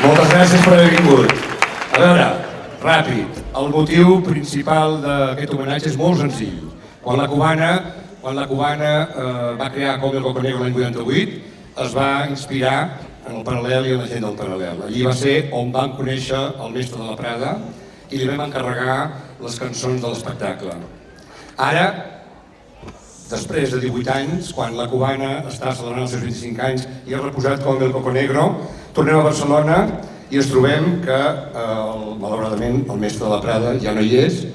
Moltes gràcies per haver vingut. A veure, ràpid, el motiu principal d'aquest homenatge és molt senzill. Quan la cubana va crear Com el Coco Negro l'any 88, es va inspirar en el Paral·lel i en la gent del Paral·lel. Allí va ser on vam conèixer el mestre de la Prada i li vam encarregar les cançons de l'espectacle. Ara, després de 18 anys, quan la cubana està celebrant els seus 25 anys i ha reposat Com el Coco Negro, tornem a Barcelona i ens trobem que, malauradament, el mestre de la Prada ja no hi és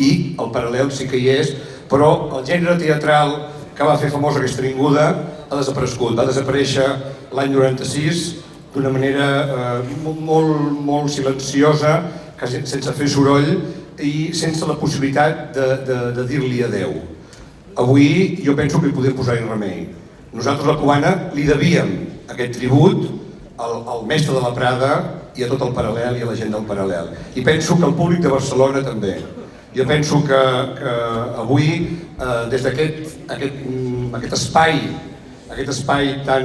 i el Paral·lel sí que hi és, però el gènere teatral que va fer famosa aquesta avinguda ha desaparegut. Va desaparèixer l'any 96 d'una manera molt silenciosa, sense fer soroll i sense la possibilitat de dir-li adeu. Avui jo penso que hi podem posar-hi remei. Nosaltres, la cubana, li devíem aquest tribut al mestre de la Prada i a tot el Paral·lel i a la gent del Paral·lel. I penso que el públic de Barcelona també. Jo penso que avui, des d'aquest espai tan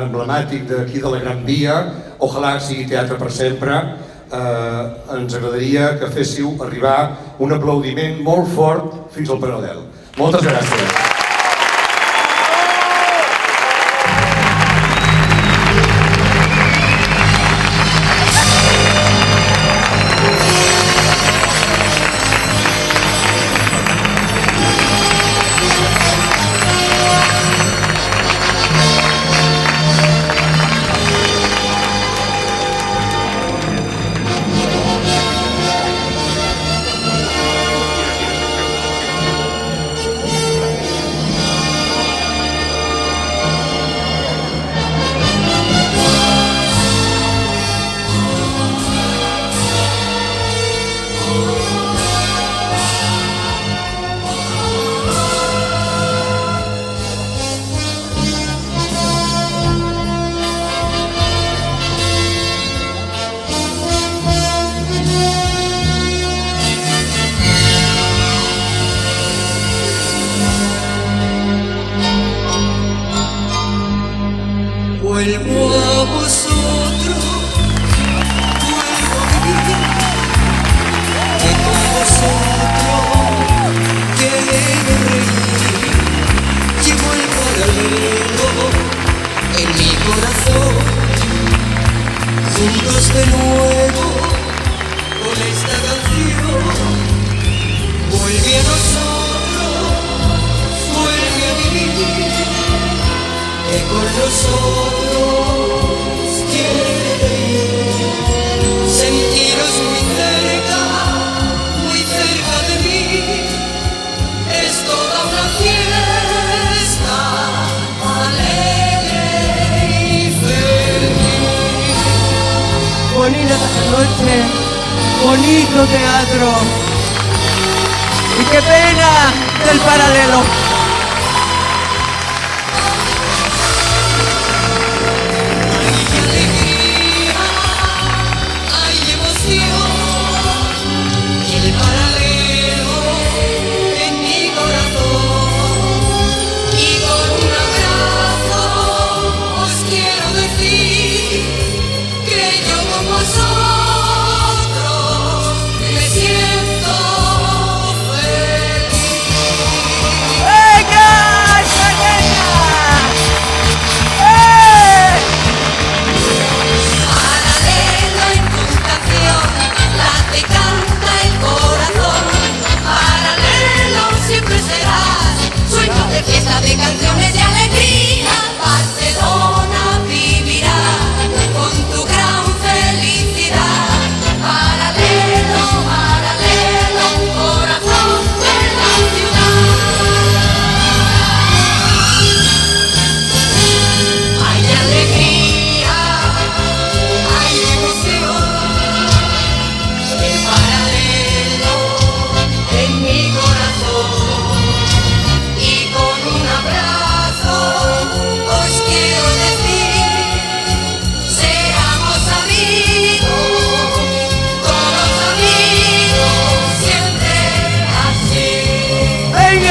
emblemàtic d'aquí de la Gran Via, ojalà sigui teatre per sempre, ens agradaria que féssiu arribar un aplaudiment molt fort fins al Paral·lel. Moltes gràcies. Vuelvo a vosotros, vuelvo a vivir, que con vosotros quiero reír. Llevo el Paral·lelo en mi corazón, juntos de nuevo con esta canción. Vuelve a nosotros, vuelve a vivir, que con nosotros quiere sentiros muy cerca de mí. Es toda una fiesta alegre y feliz. Bonita noche, bonito teatro y qué pena del Paral·lelo.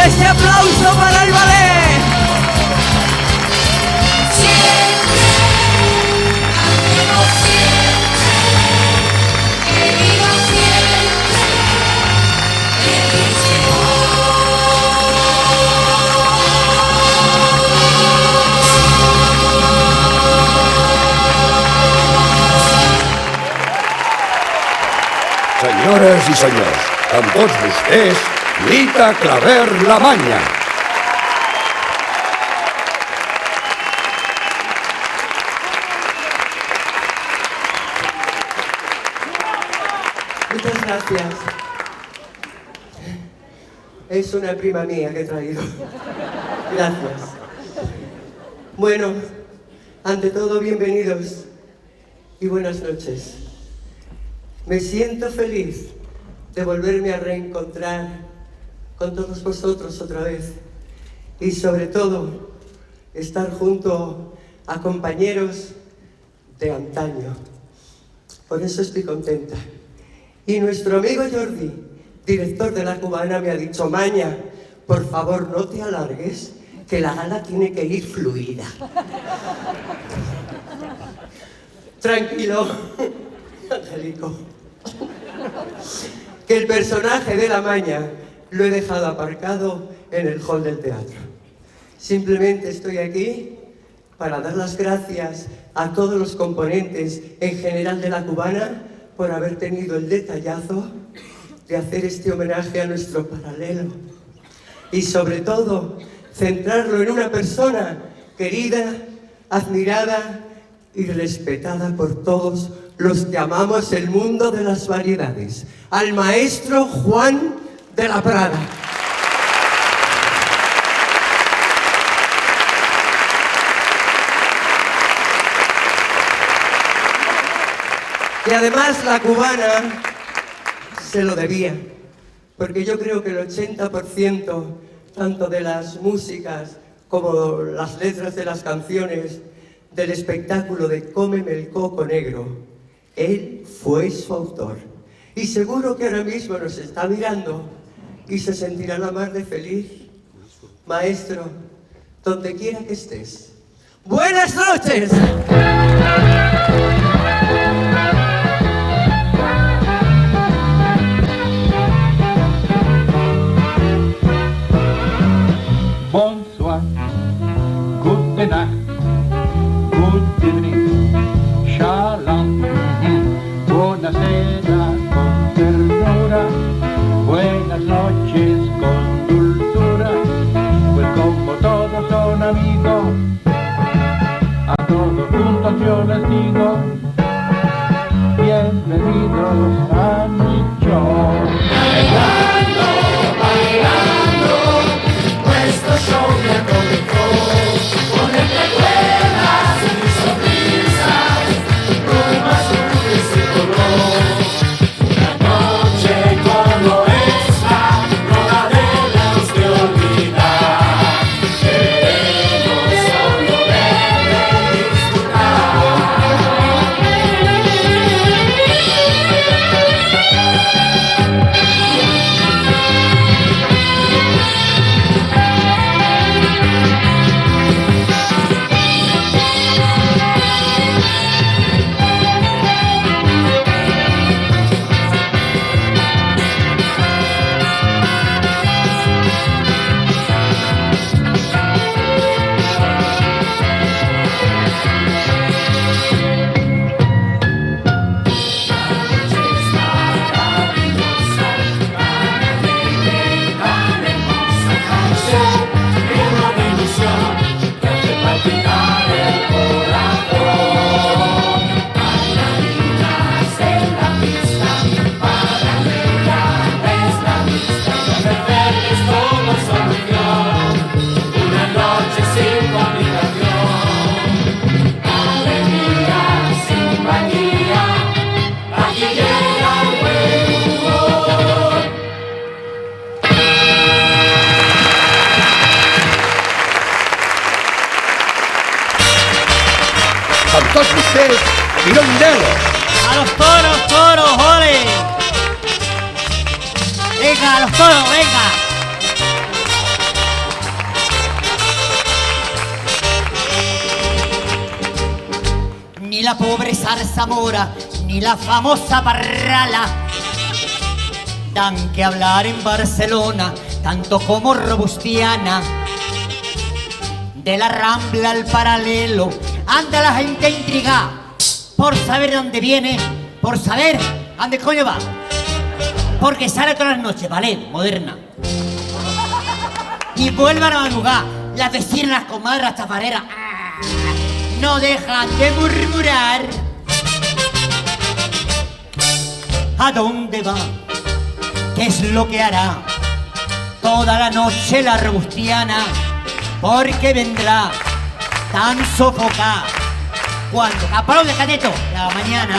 Ese aplauso para el ballet. Siempre, Senyores i senyors, amb tots vostès, Lita Claver La Maña. Muchas gracias. Es una prima mía que he traído. Gracias. Bueno, ante todo, bienvenidos y buenas noches. Me siento feliz de volverme a reencontrar con todos vosotros otra vez y sobre todo estar junto a compañeros de antaño. Por eso estoy contenta. Y nuestro amigo Jordi, director de La Cubana, me ha dicho: Maña, por favor no te alargues, que la gala tiene que ir fluida. Tranquilo, Angelico, que el personaje de La Maña lo he dejado aparcado en el hall del teatro. Simplemente estoy aquí para dar las gracias a todos los componentes en general de La Cubana por haber tenido el detallazo de hacer este homenaje a nuestro paralelo. Y sobre todo, centrarlo en una persona querida, admirada y respetada por todos los que amamos el mundo de las variedades, al maestro Juan de la Prada. Y además La Cubana se lo debía, porque yo creo que el 80%, tanto de las músicas como las letras de las canciones del espectáculo de Cómeme el Coco Negro, él fue su autor. Y seguro que ahora mismo nos está mirando y se sentirá la mar de feliz. Maestro, donde quiera que estés, ¡buenas noches! Bonsoir, gute Nacht, good evening, shalom, buonasera con ternura, buenas noches con dulzura, pues como todos son amigos, a todos juntos yo les digo, bienvenidos a mi show. Show me comenzó con entrecuerdas y sonrisas, bromas, dulces y color. Una noche como esta no la debemos de olvidar. Queremos solo verla y Amb tots vostès, Pirondello. A los toros, toros, ole. Venga, a los toros, venga. Ni la pobre zarzamora, ni la famosa parrala dan que hablar en Barcelona, tanto como Robustiana. De la Rambla al Paralelo anda la gente intrigada por saber de dónde viene, por saber a dónde coño va. porque sale todas las noches, ¿vale? Moderna. Y vuelvan a madrugar. Las vecinas, las comadres, las chafareras. No dejan de murmurar. ¿A dónde va? ¿Qué es lo que hará? Toda la noche la robustiana, porque vendrá tan sofocada. Cuando aplaude cateto de la mañana,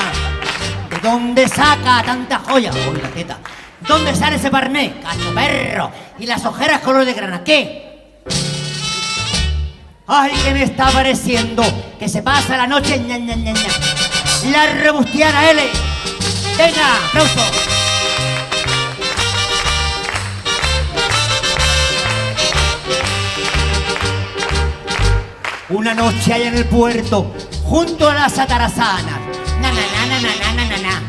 ¿de dónde saca tanta joya? Por la teta. ¿Dónde sale ese barné? Cacho perro. Y las ojeras color de grana. ¿Qué? Ay, que me está pareciendo que se pasa la noche ña, ña, ña, ña. La robustiana L. Venga, aplauso. Una noche allá en el puerto, junto a las atarazanas, na na na na na na na na,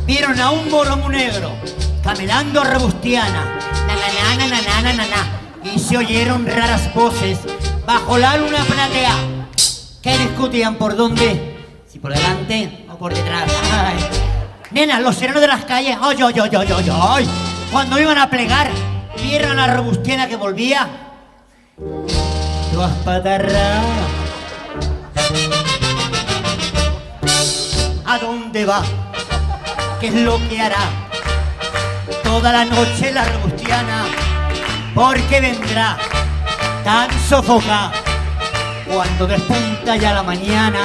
vieron a un moromo negro camelando a robustiana, na na na na na na na na, y se oyeron raras voces bajo la luna platea que discutían por dónde, si por delante o por detrás. Ay. Nena, los serenos de las calles, ay, ay, ay, ay, ay, ay, cuando iban a plegar, vieron a la robustiana que volvía. Tú has patarrado. ¿A dónde va? ¿Qué es lo que hará? Toda la noche la robustiana, porque vendrá tan sofocada. Cuando despunta ya la mañana,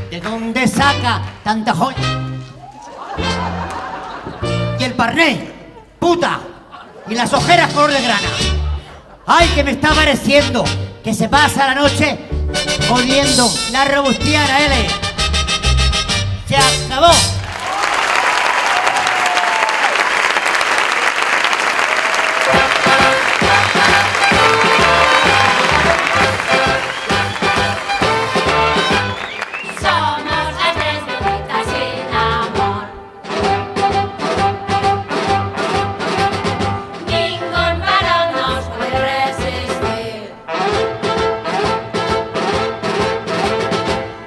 ¿de dónde saca tanta joya? Y el parné, puta, y las ojeras color de grana. Ay, que me está pareciendo que se pasa la noche jodiendo la robustiana L. Se acabó. Somos las lesbianitas sin amor. Ningún varón nos puede resistir.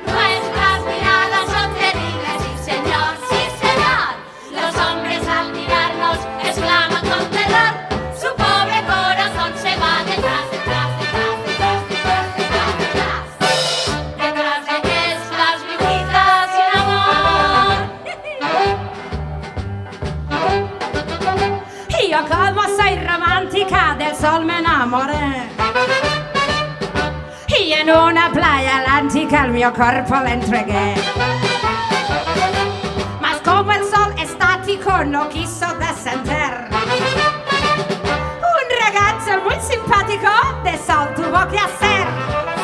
Nuestras miradas son terribles, sí señor, sí señor. Los hombres al mirarnos exclaman con terror. Su pobre corazón se va detrás, detrás, detrás, detrás, detrás, detrás, detrás. Detrás de estas viuditas sin amor. Io como soy romántica del sol me enamoré y en una playa atlántica el mio corpo le entregué. Mas como el sol estático no quiso descender, un ragazzo muy simpático de sol tuvo que hacer.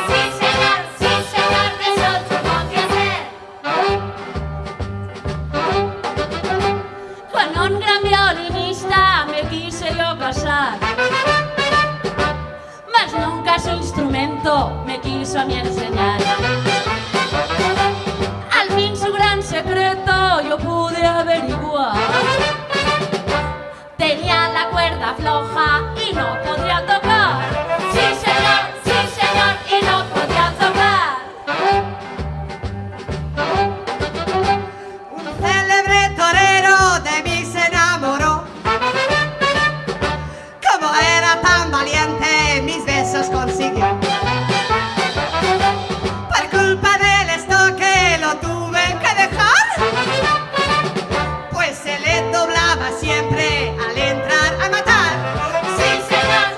Sí señor, de eso tuvo que hacer. Con un gran violinista me quise yo casar, mas nunca su instrumento me quiso a mí enseñar. Al fin su gran secreto yo pude averiguar. Tenía la cuerda floja y no podía tocar. Sí señor, y no podía tocar. Un célebre torero de mí se enamoró. Como era tan valiente, mis besos consiguió. Por culpa del estoque lo tuve que dejar, pues se le doblaba siempre al entrar a matar. Sí señor,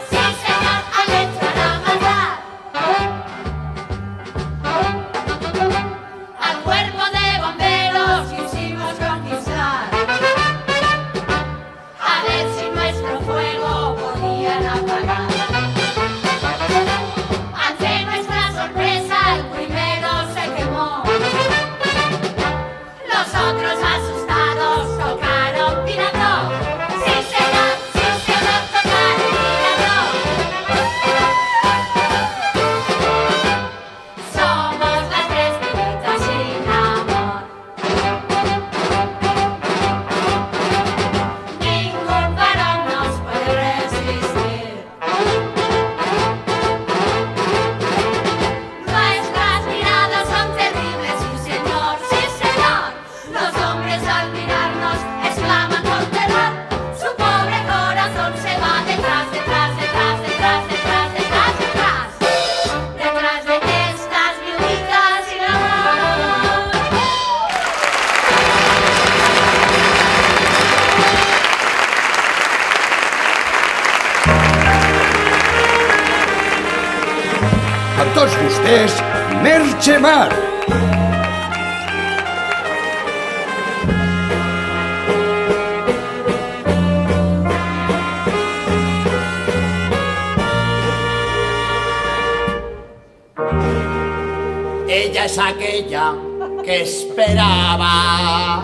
tots vostès, Merche Mar. Ella es aquella que esperaba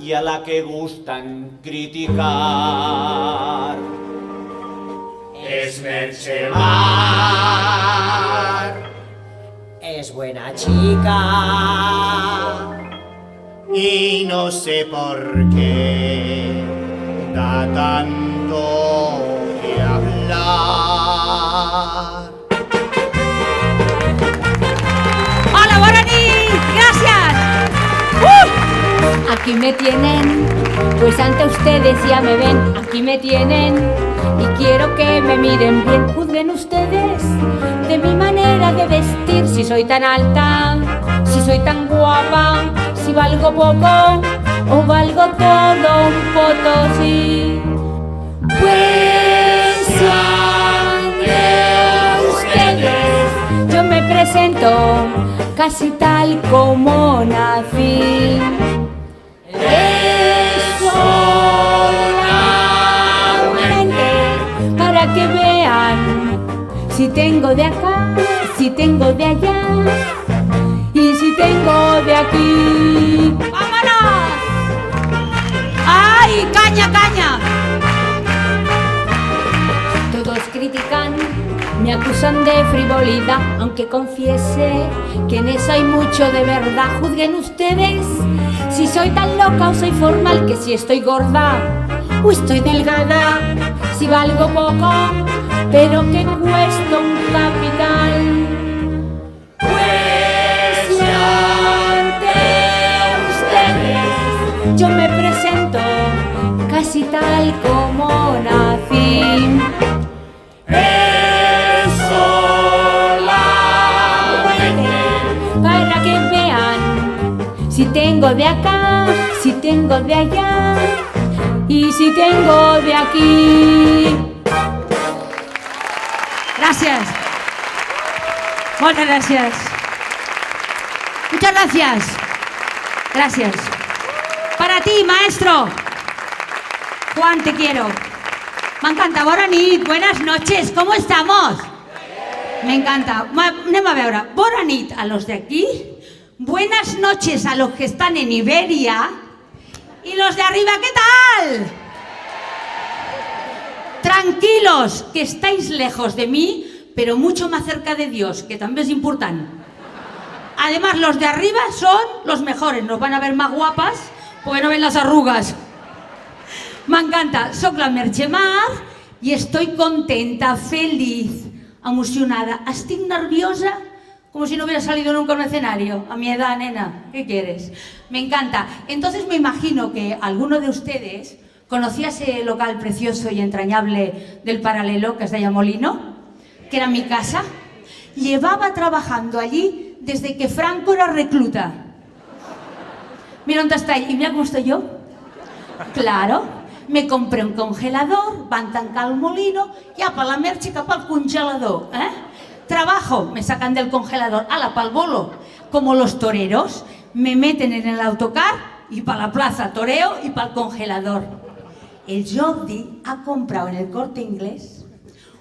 y a la que gustan criticar. Es Merche Mar, es buena chica y no sé por qué da tanto que hablar. Hola, bona nit! Gracias. Aquí me tienen, pues ante ustedes ya me ven. Aquí me tienen y quiero que me miren bien. Juzguen ustedes de mi manera de vestir. Si soy tan alta, si soy tan guapa, si valgo poco o valgo todo un potosí. Pues ante ustedes yo me presento casi tal como nací. Solamente para que vean si tengo de acá, si tengo de allá y si tengo de aquí. ¡Vámonos! ¡Ay, caña, caña! Todos critican, me acusan de frivolidad, aunque confiese que en eso hay mucho de verdad. Juzguen ustedes si soy tan loca o soy formal, que si estoy gorda o estoy delgada, si valgo poco, pero que cuesta un capital. Pues ante ustedes yo me presento casi tal como nací. Para que vean si tengo de acá, si tengo de allá y si tengo de aquí. Gracias. Muchas gracias. Muchas gracias. Gracias. Para ti, maestro. Juan, te quiero. Me encanta. Bona nit, buenas noches. ¿Cómo estamos? Me encanta. Anem a veure. Bona nit a los de aquí. Buenas noches a los que están en Iberia. Y los de arriba, ¿qué tal? Tranquilos, que estáis lejos de mí, pero mucho más cerca de Dios, que también es importante. Además, los de arriba son los mejores. Nos van a ver más guapas porque no ven las arrugas. Me encanta. Soc la Merche Mar y estoy contenta, feliz, emocionada. Estic nerviosa como si no hubiera salido nunca a un escenario. A mi edad, nena, ¿qué quieres? Me encanta. Entonces me imagino que alguno de ustedes conocía ese local precioso y entrañable del Paralelo, que es de Molino, que era mi casa. Llevaba trabajando allí desde que Franco era recluta. Mira dónde está ell. Y mira cómo estoy yo. Claro. Me compré un congelador, van tancar el molino, ya para la Merche cap al congelador. Trabajo, me sacan del congelador, ala, pa'l bolo. Como los toreros, me meten en el autocar y para la plaza toreo y para el congelador. El Jordi ha comprado en el Corte Inglés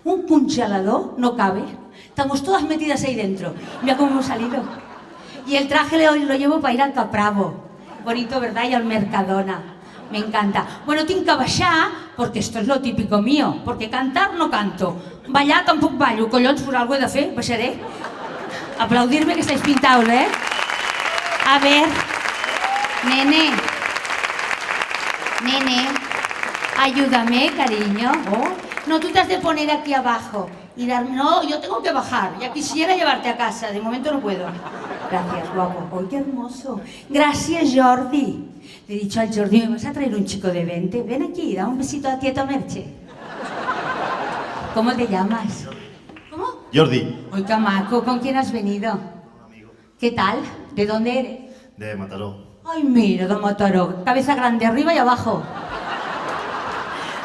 un congelador, no cabe. Estamos todas metidas ahí dentro. Mira cómo hemos salido. Y el traje lo llevo para ir al Capravo. Bonito, ¿verdad? Y al Mercadona. Me encanta. Bueno, tinc que baixar, porque esto es lo típico mío, porque cantar no canto, ballar tampoc ballo, collons, pues algo he de fer, baixaré. Aplaudir-me que estáis pintados, ¿eh? A ver, nene, ayúdame, cariño. Oh, no, tú te has de poner aquí abajo y darme... No, yo tengo que bajar, ya quisiera llevarte a casa, de momento no puedo. Gracias, guapo. ¡Oh, qué hermoso! Gracias, Jordi. Le he dicho al Jordi, ¿me vas a traer un chico de 20? Ven aquí, da un besito a Tieta Merche. ¿Cómo te llamas? ¿Cómo? Jordi. ¡Uy, qué maco! ¿Con quién has venido? Un amigo. ¿Qué tal? ¿De dónde eres? De Mataró. ¡Ay, mira, de Mataró! Cabeza grande, arriba y abajo.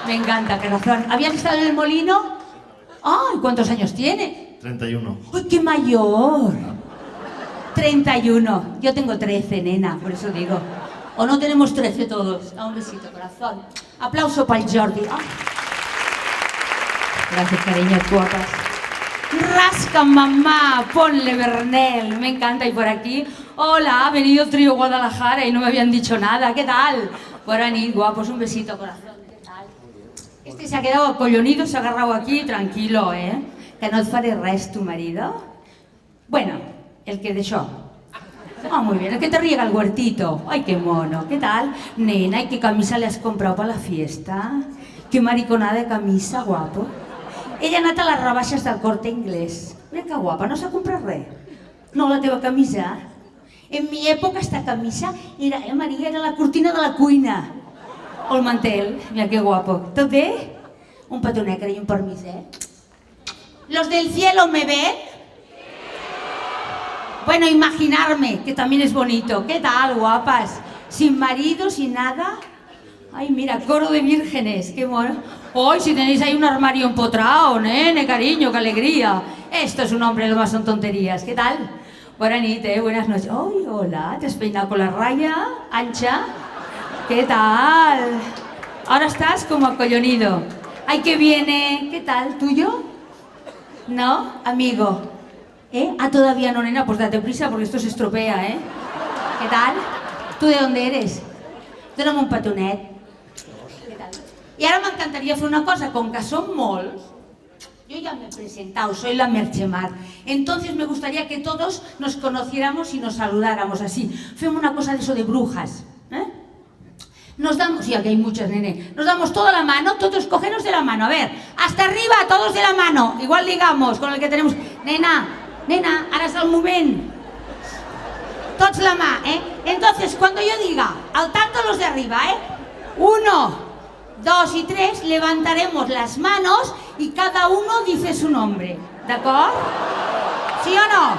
Me encanta, corazón. ¿Habías estado en el molino? Ay, ¿cuántos años tiene? 31. ¡Ay, qué mayor! 31. Yo tengo 13, nena, por eso digo. ¿O no tenemos 13 todos? Un besito, corazón. Aplauso para el Jordi. Oh. Gracias, cariño, guapas. Rasca, mamá, ponle Bernel. Me encanta. Y por aquí, hola, ha venido el trío Guadalajara y no me habían dicho nada. ¿Qué tal? Buenas noches, guapos. Un besito, corazón. ¿Qué tal? Este se ha quedado acollonido, se ha agarrado aquí, tranquilo, ¿eh? Que no et faré res, tu marido. Bueno, el que de això. Ah, muy bien, el que te riega el huertito. Ay, qué mono. ¿Qué tal? Nena, ¿y qué camisa le has comprado para la fiesta? Qué mariconada de camisa, guapo. Ella ha anat a les rebaixes del Corte Inglés. Mira que guapa, no s'ha comprat res. No, la teva camisa. En mi època esta camisa era, Maria, era la cortina de la cuina. O el mantel. Mira que guapo. ¿Tot bé? Un petonet, carinyo, un permís, ¿eh? ¿Los del cielo me ven? Bueno, imaginarme, que también es bonito. ¿Qué tal, guapas? Sin marido, sin nada. Ay, mira, coro de vírgenes, qué mono. Hoy si tenéis ahí un armario empotrado, nene, cariño, qué alegría. Esto es un hombre, lo más son tonterías. ¿Qué tal? Buenas noches, buenas noches. Ay, hola, ¿te has peinado con la raya ancha? ¿Qué tal? Ahora estás como acollonido. Ay, qué viene. ¿Qué tal? ¿Tuyo? ¿No? Amigo. Ah, todavía no, nena, pues date prisa porque esto se estropea, ¿eh? ¿Qué tal? ¿Tú de dónde eres? Dóna'm un petonet. ¿Qué tal? Y ahora me encantaría hacer una cosa, con que son molts, yo ya me he presentado, soy la Merchemar. Entonces me gustaría que todos nos conociéramos y nos saludáramos así. Femos una cosa de eso de brujas, ¿eh? Nos damos, sí, aquí hay muchas, nene. Nos damos toda la mano, todos cogeros de la mano. A ver, hasta arriba, todos de la mano. Igual ligamos con el que tenemos. Nena, ara és el moment. Tots la mà, ¿eh? Entonces, cuando yo diga, al tanto los de arriba, ¿eh? 1, 2 y 3, levantaremos las manos y cada uno dice su nombre. ¿De acuerdo? ¿Sí o no?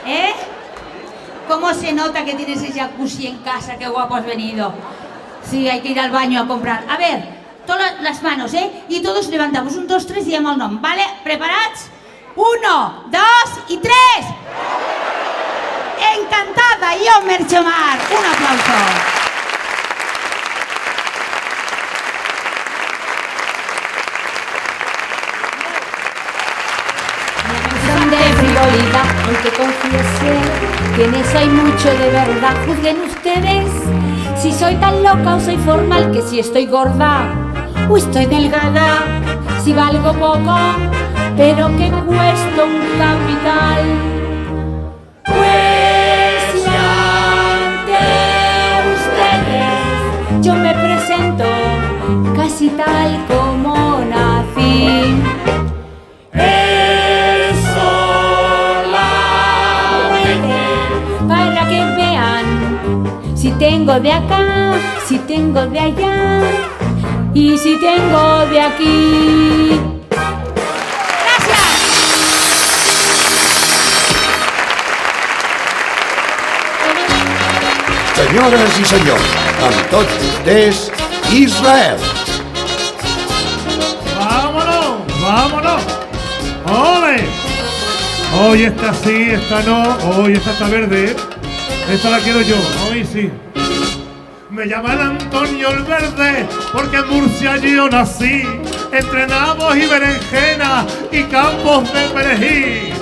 ¿Eh? ¿Cómo se nota que tienes ese jacuzzi en casa? Qué guapo has venido. Sí, hay que ir al baño a comprar. A ver, todas las manos, ¿eh? Y todos levantamos. 1, 2, 3 y llamo el nom. ¿Vale? ¿Preparados? 1, 2 y 3. Encantada, yo, Merchemar. Un aplauso. De frivolidad, aunque confiese que en eso hay mucho de verdad. Juzguen ustedes si soy tan loca o soy formal, que si estoy gorda o estoy delgada, si valgo poco pero que cuesta un capital. Pues si ante ustedes yo me presento casi tal como nací. Para que vean si tengo de acá, si tengo de allá y si tengo de aquí. ¡Gracias! Senyores i senyors, amb tots vostès, Israel. ¡Vámonos! ¡Vámonos! ¡Ole! Hoy esta sí, esta no, hoy esta está verde. Esta la quiero yo, hoy sí. Me llaman Antonio el Verde porque en Murcia yo nací, entre nabos y berenjena y campos de perejil.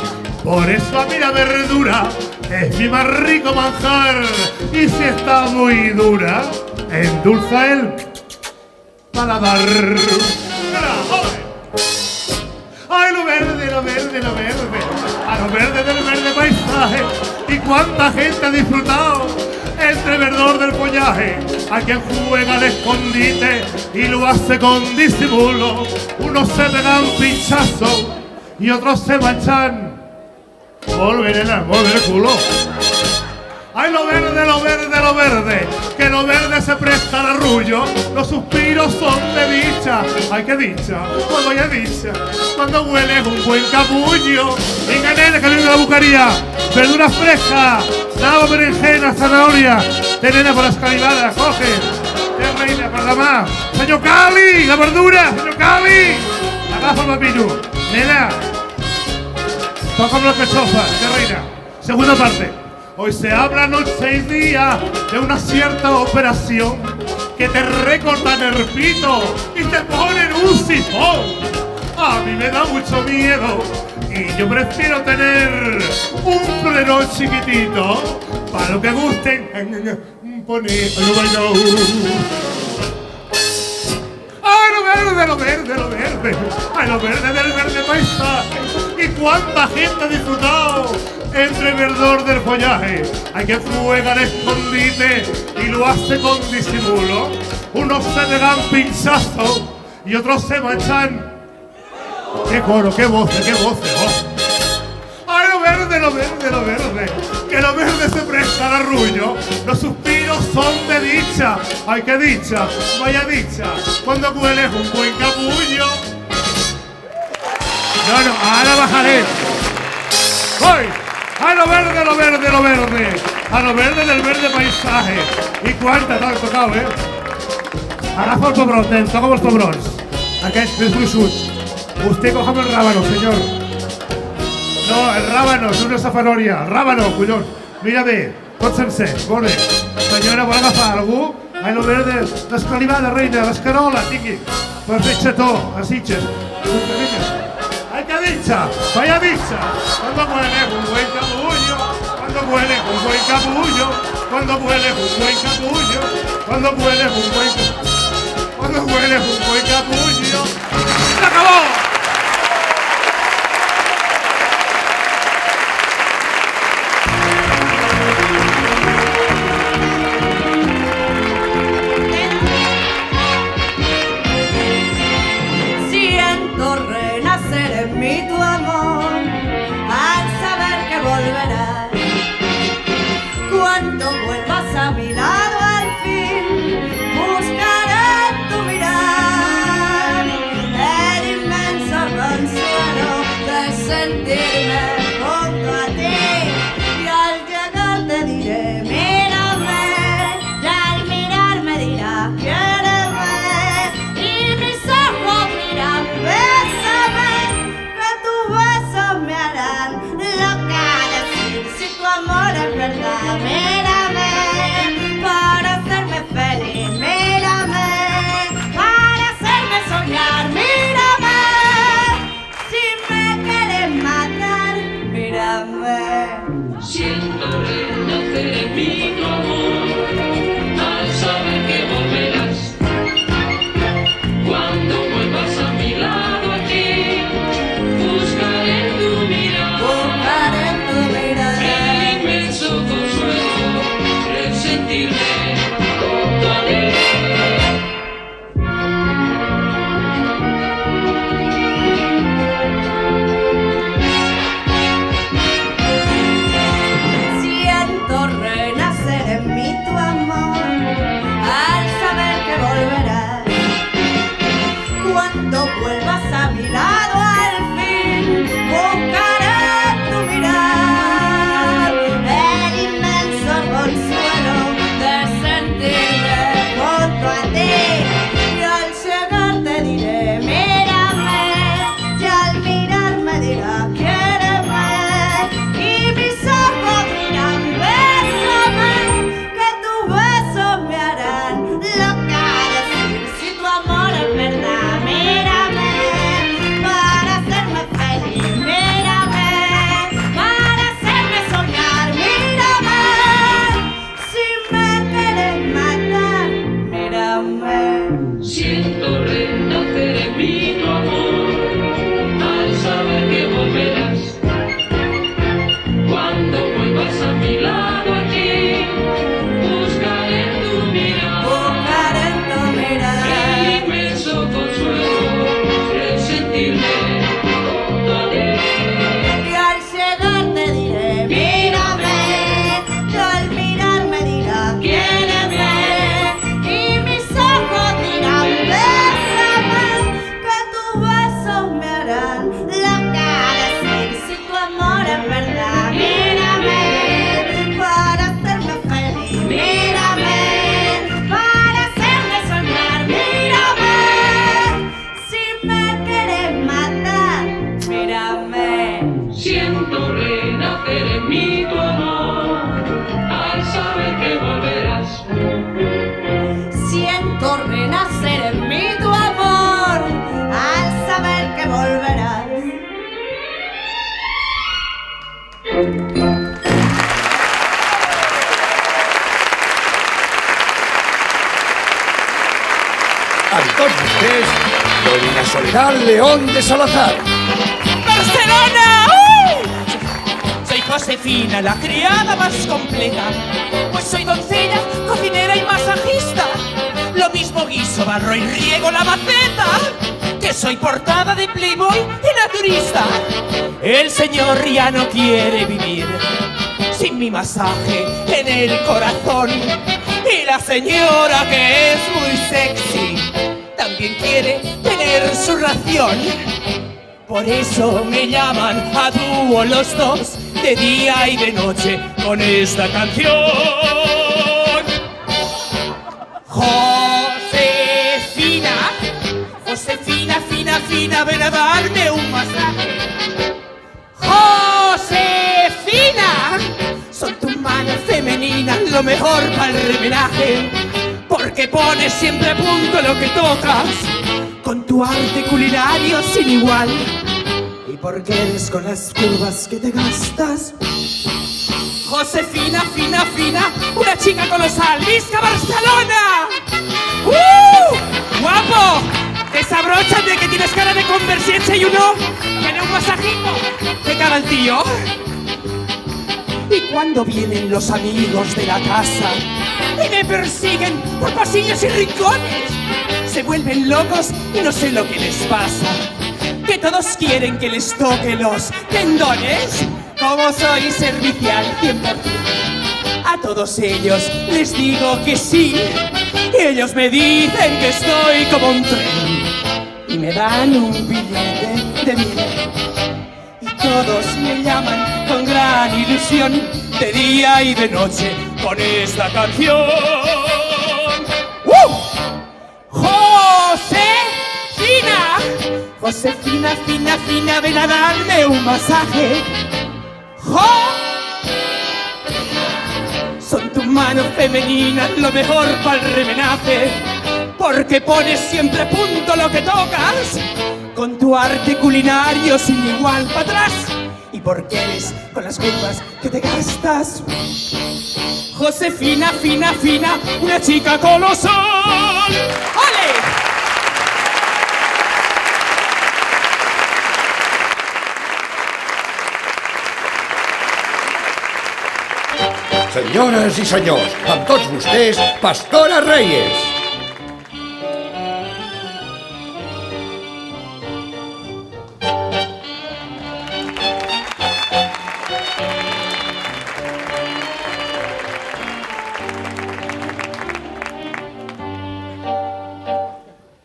Por eso a mí la verdura es mi más rico manjar, y si está muy dura, endulza el paladar. ¡Ay, lo verde, lo verde, lo verde! A lo verde del verde paisaje. Y cuánta gente ha disfrutado entre verdor del follaje. A quien juega al escondite y lo hace con disimulo. Unos se pegan pinchazos y otros se manchan. Volver el culo. ¡Ay, lo verde, lo verde, lo verde! Que lo verde se presta al arrullo. Los suspiros son de dicha. ¡Ay, qué dicha! Pues vaya dicha. Cuando hueles un buen capullo. Venga, nene, que viene la bucaría. Verduras frescas. Nabo, berenjena, zanahoria. De nena por las calibadas, coge. De reina para la más. ¡Señor Cali! ¡La verdura! ¡Señor Cali! La agafa el menú. Nena, tócame la cachofa, qué reina. Segunda parte. Hoy se habla noche y día de una cierta operación que te recortan el pito y te ponen un sifón. A mí me da mucho miedo y yo prefiero tener un plenón chiquitito para lo que gusten poner. ¡Ay, lo verde, lo verde, lo verde! ¡Ay, lo verde del verde paisaje! ¡Y cuánta gente ha disfrutado entre el verdor del follaje! Hay que juega al escondite y lo hace con disimulo. Unos se pegan pinchazos y otros se manchan. ¡Qué coro, qué voces, qué voces! Oh. ¡Ay, lo verde, lo verde, lo verde! Que lo verde se presta al arrullo. Los suspiros son de dicha. ¡Ay, qué dicha! ¡Vaya dicha! Cuando hueles un buen capullo. No, ahora bajaré. ¡Ay! ¡Ay, lo verde, lo verde, lo verde! A lo verde del verde paisaje. ¿Y cuántas han tocado, eh? Agafa el pobrón, toca els pobrons. Aquest és gruixut. Usted cojame el rábano, señor. No, el rábano, és una safanòria. El rábano, collons. Mira bé, tot sencer. Molt bé. Senyora, vol agafar algú? Ai, lo verde, l'escalivada, reina, l'escarola, tingui. Per fer xató, a Sitges. ¡Ay, qué dicha! ¡Vaya dicha! Cuando huele un buen capullo, cuando huele un buen capullo, cuando huele un buen capullo, cuando huele un buen capullo, cuando huele un buen capullo. ¡Se acabó! Siento renacer en mí tu amor al saber que volverás. Cuando vuelvas a mi lado al fin, buscaré tu mirar el inmenso consuelo de sentirme junto a ti. Y al llegar te diré, mírame, y al mirar me dirás, quiéreme, y mis ojos miran, bésame, que tus besos me harán loca decir si tu amor es verdad. Mírame, para hacerme feliz, mírame, para hacerme soñar, mírame, si me quieres matar, mírame. Soledad León de Salazar. ¡Barcelona! Soy Josefina, la criada más completa. Pues soy doncella, cocinera y masajista. Lo mismo guiso, barro y riego la maceta. Que soy portada de Playboy y naturista. El señor ya no quiere vivir sin mi masaje en el corazón. Y la señora, que es muy sexy, también quiere tener su ración. Por eso me llaman a dúo los dos, de día y de noche, con esta canción. Josefina, Josefina, fina, fina, ven a darme un masaje. Josefina, son tus manos femeninas lo mejor para el remenaje, porque pones siempre a punto lo que tocas, con tu arte culinario sin igual. Y porque eres con las curvas que te gastas. Josefina, fina, fina, una chica colosal, ¡Visca Barcelona! ¡Guapo! Desabróchate, que tienes cara de conversión y uno tiene un masajito. ¡Qué cara el tío! Y cuando vienen los amigos de la casa y me persiguen por pasillos y rincones, se vuelven locos y no sé lo que les pasa, que todos quieren que les toque los tendones. Como soy servicial 100%, a todos ellos les digo que sí, y ellos me dicen que estoy como un tren y me dan un billete de 1000. Y todos me llaman con gran ilusión, de día y de noche, con esta canción. Josefina, Josefina, fina, fina, ven a darme un masaje. Son tus manos femeninas lo mejor para el remenaje, porque pones siempre a punto lo que tocas, con tu arte culinario sin igual para atrás. Y porque eres con las curvas que te gastas. Josefina, fina, fina, una chica colosal. ¡Ole! Senyores i senyors, amb tots vostès, Pastora Reyes.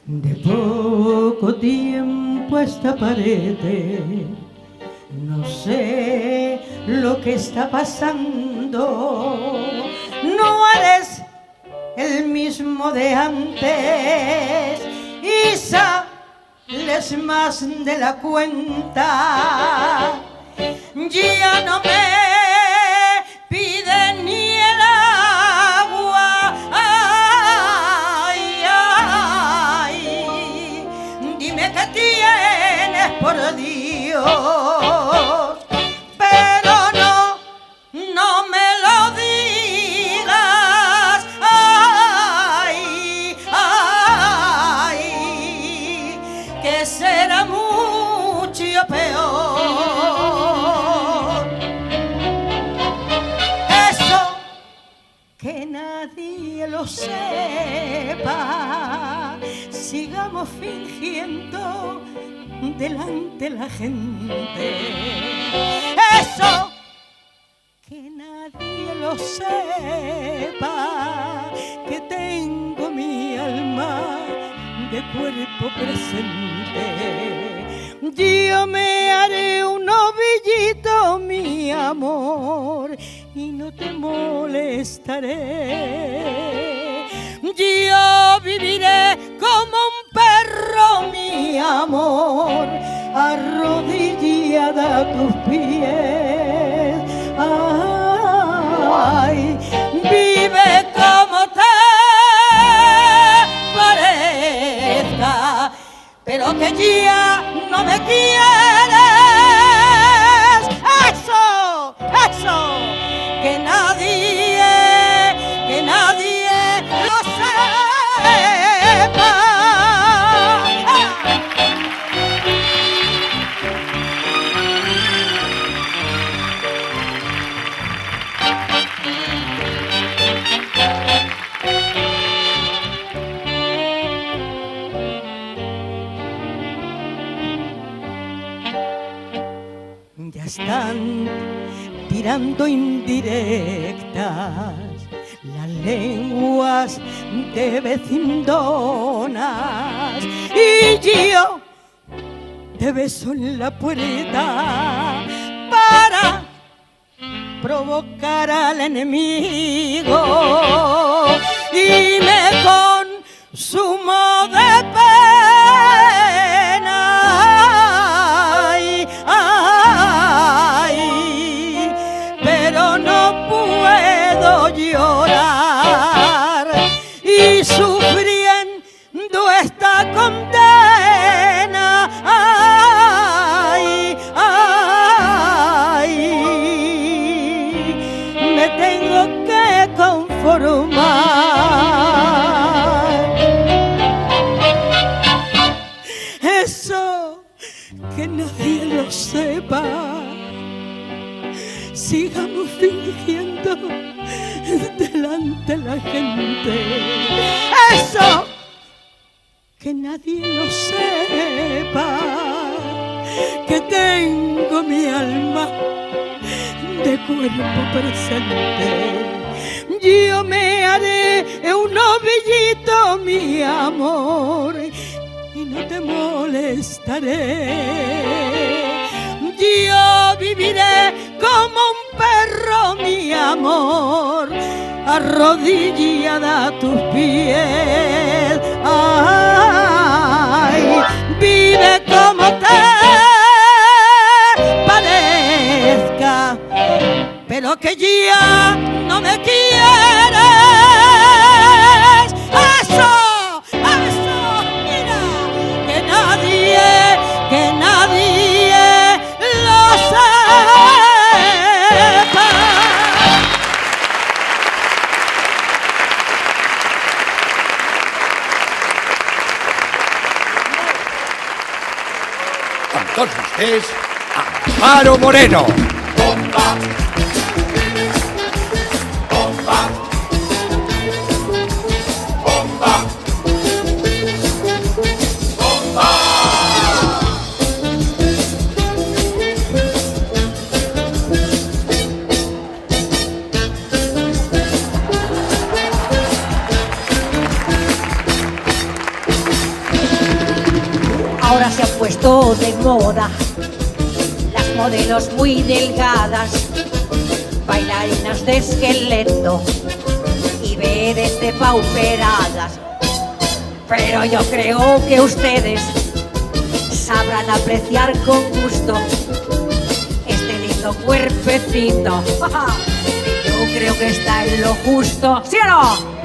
De poco tiempo esta pared, no sé lo que está pasando. No eres el mismo de antes y sales más de la cuenta. Ya no me pide ni el agua. Ay, ay, dime qué tienes, por Dios, pero no me lo digas. Ay, ay, que será mucho peor. Eso, que nadie lo sepa, sigamos fingiendo delante la gente. Eso, que nadie lo sepa, que tengo mi alma de cuerpo presente. Yo me haré un novillito, mi amor, y no te molestaré. Yo viviré como un perro, mi amor, arrodillada a tus pies. Ay, vive como te parezca, pero que ya no me quieres. Eso, que nadie lo sepa. están tirando indirectas las lenguas de vecindonas y yo te beso en la puerta para provocar al enemigo y me consumo de pena. Ay, ay, pero no puedo llorar y sufriendo esta condena. Ay, ay, me tengo que conformar. Eso que nadie lo sepa, sigamos fingiendo delante de la gente. Eso que nadie lo sepa, que tengo mi alma de cuerpo presente. Yo me haré un ovillito, mi amor, y no te molestaré. Yo viviré como un perro, mi amor, arrodillada a tus pies. Ay, vive como te parezca, pero que ya no me quieres. Eso, mira, que nadie lo sepa. Amb tots vostès, Amparo Moreno. Ahora se han puesto de moda las modelos muy delgadas, bailarinas de esqueleto y vedes depauperadas. Pero yo creo que ustedes sabrán apreciar con gusto este lindo cuerpecito. Yo creo que está en lo justo, ¿sí o no?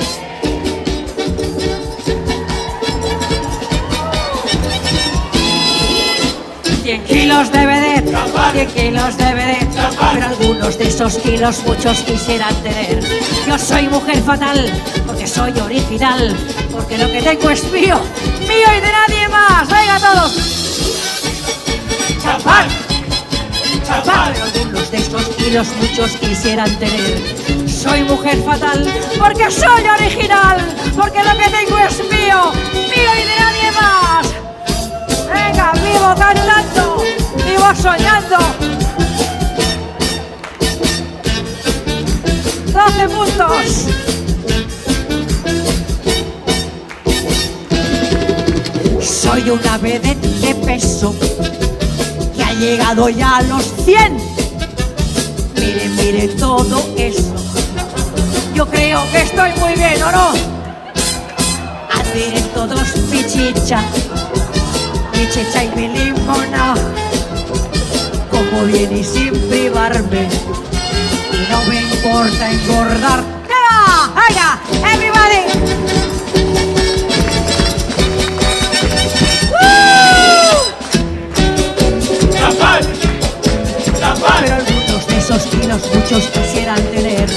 100 kilos de vedette, 100 kilos de vedette, pero algunos de esos kilos muchos quisieran tener. Yo soy mujer fatal, porque soy original, porque lo que tengo es mío, mío y de nadie más. ¡Venga todos! ¡Champán! ¡Champán! Pero algunos de esos kilos muchos quisieran tener. Soy mujer fatal, porque soy original, porque lo que tengo es mío, mío y de nadie más. Venga, vivo cantando, vivo soñando. 12 puntos. Soy una vedette de peso que ha llegado ya a los 100. Miren, miren todo eso. Yo creo que estoy muy bien, ¿o no? Admiren todos mi chicha y mi limona, como bien y sin privarme, y no me importa engordar. ¡Venga! ¡Venga! ¡Everybody! Pero algunos de esos kilos muchos quisieran tener.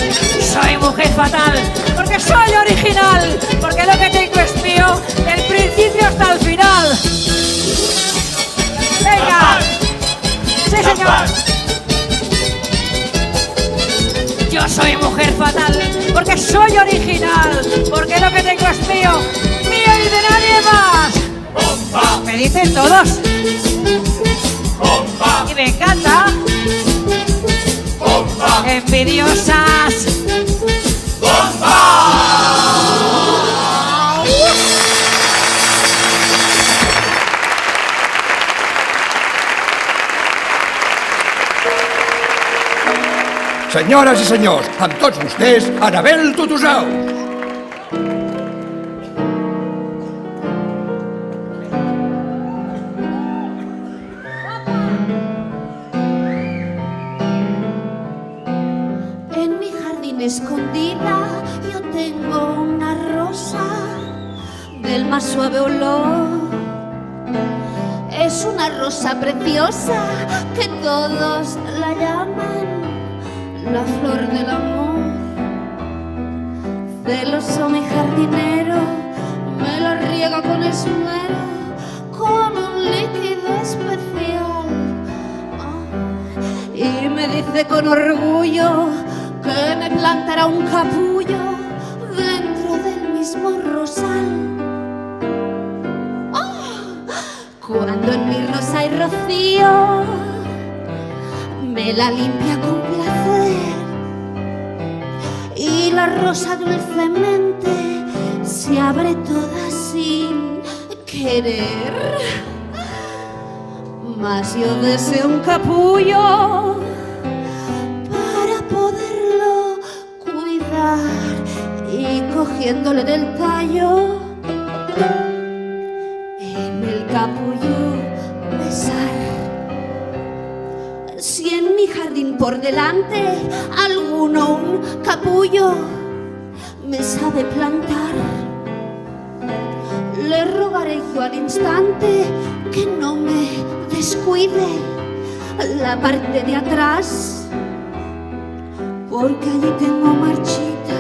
Soy mujer fatal, porque soy original, porque lo que tengo es mío, del principio hasta el final. ¡Venga! ¡Sí, señor! Yo soy mujer fatal, porque soy original, porque lo que tengo es mío, mío y de nadie más. ¡Bomba! Me dicen todos. ¡Bomba! Y me encanta. envidiosas. Senyores i senyors, amb tots vostès, Anabel Tutusaus. En mi jardín escondida yo tengo una rosa del más suave olor. Es una rosa preciosa que todos la llaman la flor del amor. Celoso mi jardinero me la riega con esmero, con un líquido especial. Y me dice con orgullo que me plantará un capullo dentro del mismo rosal. Cuando en mi rosa hay rocío, me la limpia con placer, y la rosa dulcemente se abre toda sin querer. Mas yo deseo un capullo para poderlo cuidar, y cogiéndole del tallo, en el capullo besar. Si en mi jardín por delante alguno un capullo me sabe plantar, le rogaré yo al instante que no me descuide la parte de atrás, porque allí tengo marchita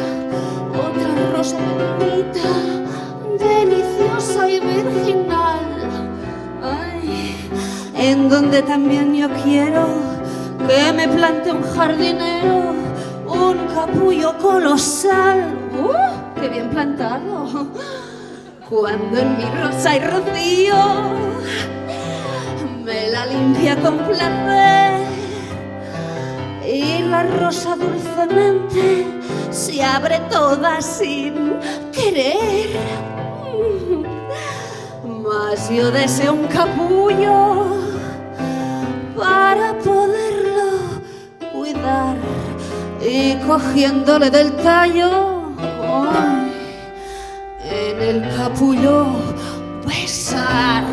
otra rosa pequeñita, deliciosa y virginal. Ay, en donde también yo quiero que me plante un jardinero un capullo colosal. ¡Qué bien plantado! Cuando en mi rosa hay rocío, me la limpia con placer, y la rosa dulcemente se abre toda sin querer. Mas yo deseo un capullo para poderlo cuidar, y cogiéndole del tallo, en el capullo besar.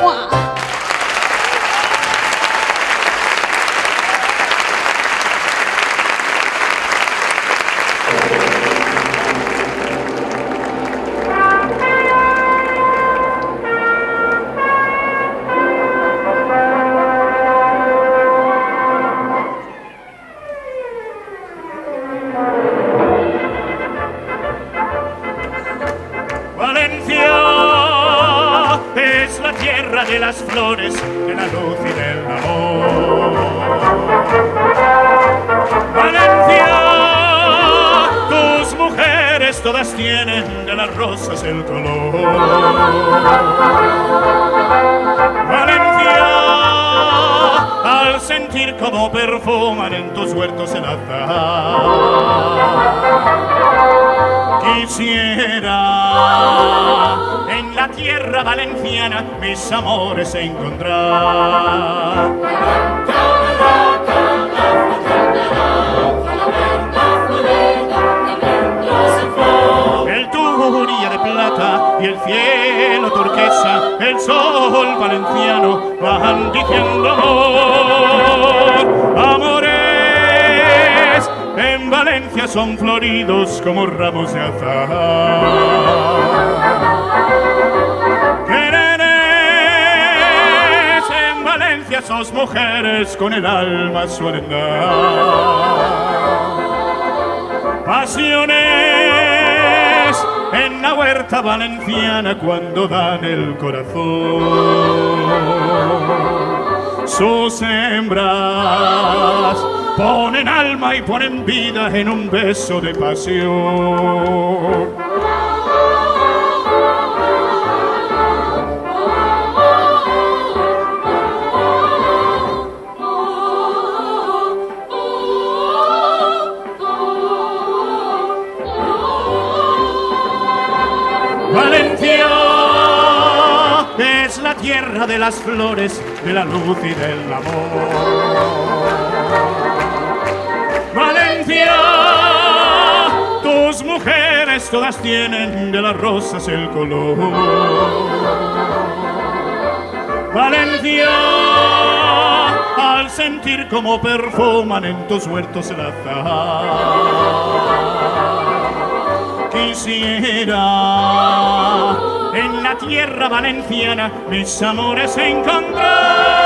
¡Mua! De las flores, de la luz y del amor. Valencia, tus mujeres todas tienen de las rosas el color. Valencia, al sentir cómo perfuman en tus huertos el azahar, quisiera en la tierra valenciana mis amores encontrar. El Turia de plata y el cielo turquesa, el sol valenciano van diciendo amor, amores. En Valencia son floridos como ramos de azahar. Quereres, en Valencia sos mujeres con el alma suelen dar. Pasiones en la huerta valenciana cuando dan el corazón. Sus hembras ponen alma y ponen vida en un beso de pasión. tierra de las flores, de la luz y del amor. Valencia, tus mujeres todas tienen de las rosas el color. Valencia, al sentir como perfuman en tus huertos el azahar, quisiera en la tierra valenciana mis amores encontrar.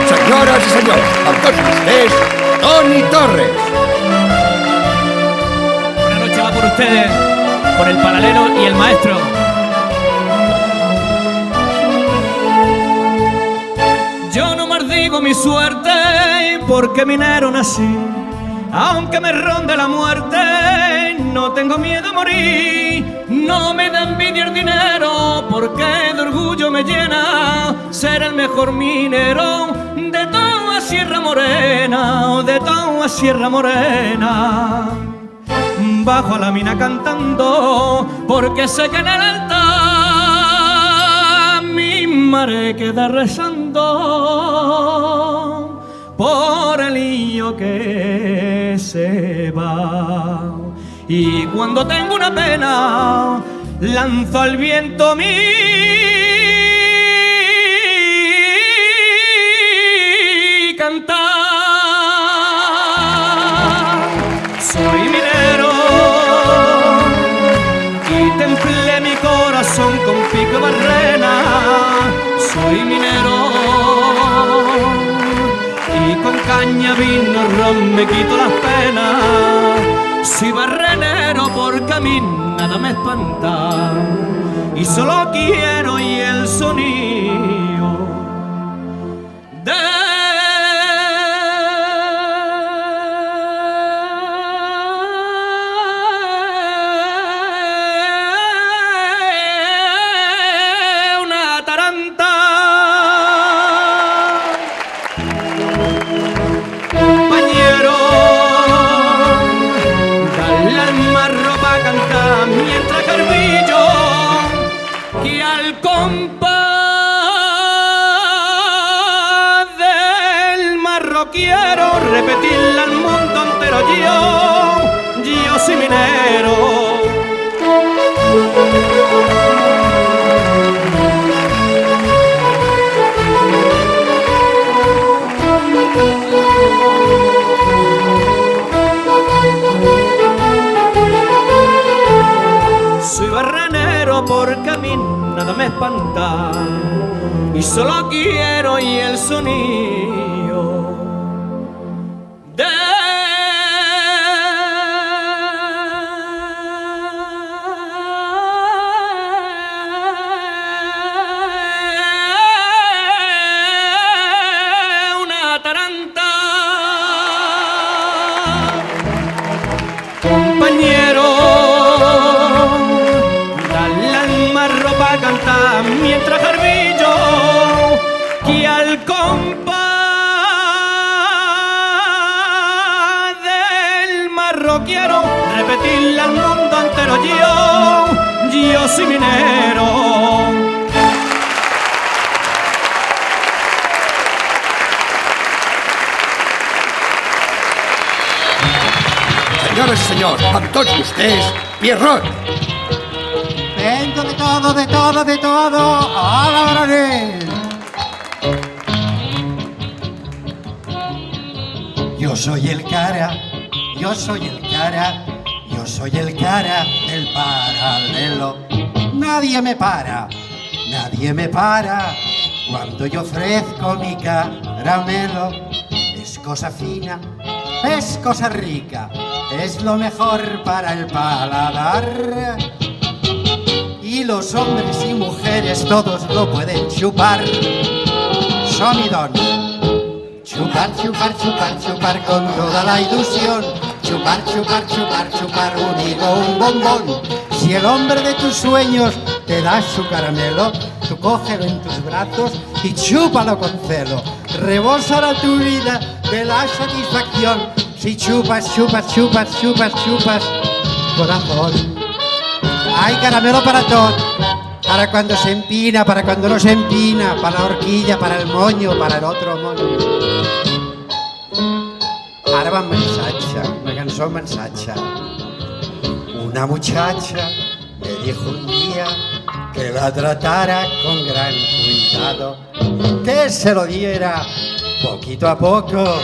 Señoras y señores, con todos ustedes, Toni Torres. Buenas noches va por ustedes, por el paralelo y el maestro. Yo no maldigo mi suerte porque minero nací. Aunque me ronde la muerte, no tengo miedo a morir. No me da envidia el dinero porque de orgullo me llena ser el mejor minero de toda Sierra Morena, de toda Sierra Morena. Bajo a la mina cantando porque sé que en el altar mi madre queda rezando por el niño que se va. Y cuando tengo una pena, lanzo al viento mi cantar. Soy minero y templé mi corazón con pico y barrena. Soy minero y con caña, vino, ron me quito las penas. Soy barrenero porque a mí nada me espanta y solo quiero oír el sonido de una taranta. Compañero, dale al marro pa' cantar mientras carbillo que al compás del marro quiero repetirle al mundo entero. Yo soy minero. Soy barrenero porque a mí nada me espanta y solo quiero oír el sonido de una taranta. Compañero, para cantar mientras carbillo que al compás del marro quiero repetirle al mundo entero. Yo soy minero. Senyores i senyors, amb tots vostès, Pierrot. Vengo de todo, a la granel. Yo soy el cara, yo soy el cara, yo soy el cara del paralelo. Nadie me para cuando yo ofrezco mi caramelo. Es cosa fina, es cosa rica, es lo mejor para el paladar. Y los hombres y mujeres todos lo pueden chupar. Son y don. Chupar, chupar, chupar, chupar con toda la ilusión. Chupar, chupar, chupar, chupar un higo, un bombón. Si el hombre de tus sueños te da su caramelo, tú cógelo en tus brazos y chúpalo con celo. Rebósala tu vida de la satisfacción. Si chupas, chupas, chupas, chupas, chupas, corazón. Hay caramelo para todo. Para cuando se empina, para cuando no se empina, para la horquilla, para el moño, para el otro moño. Ara va mensaje, una canción mensaje. Una muchacha me dijo un día que la tratara con gran cuidado, que se lo diera poquito a poco,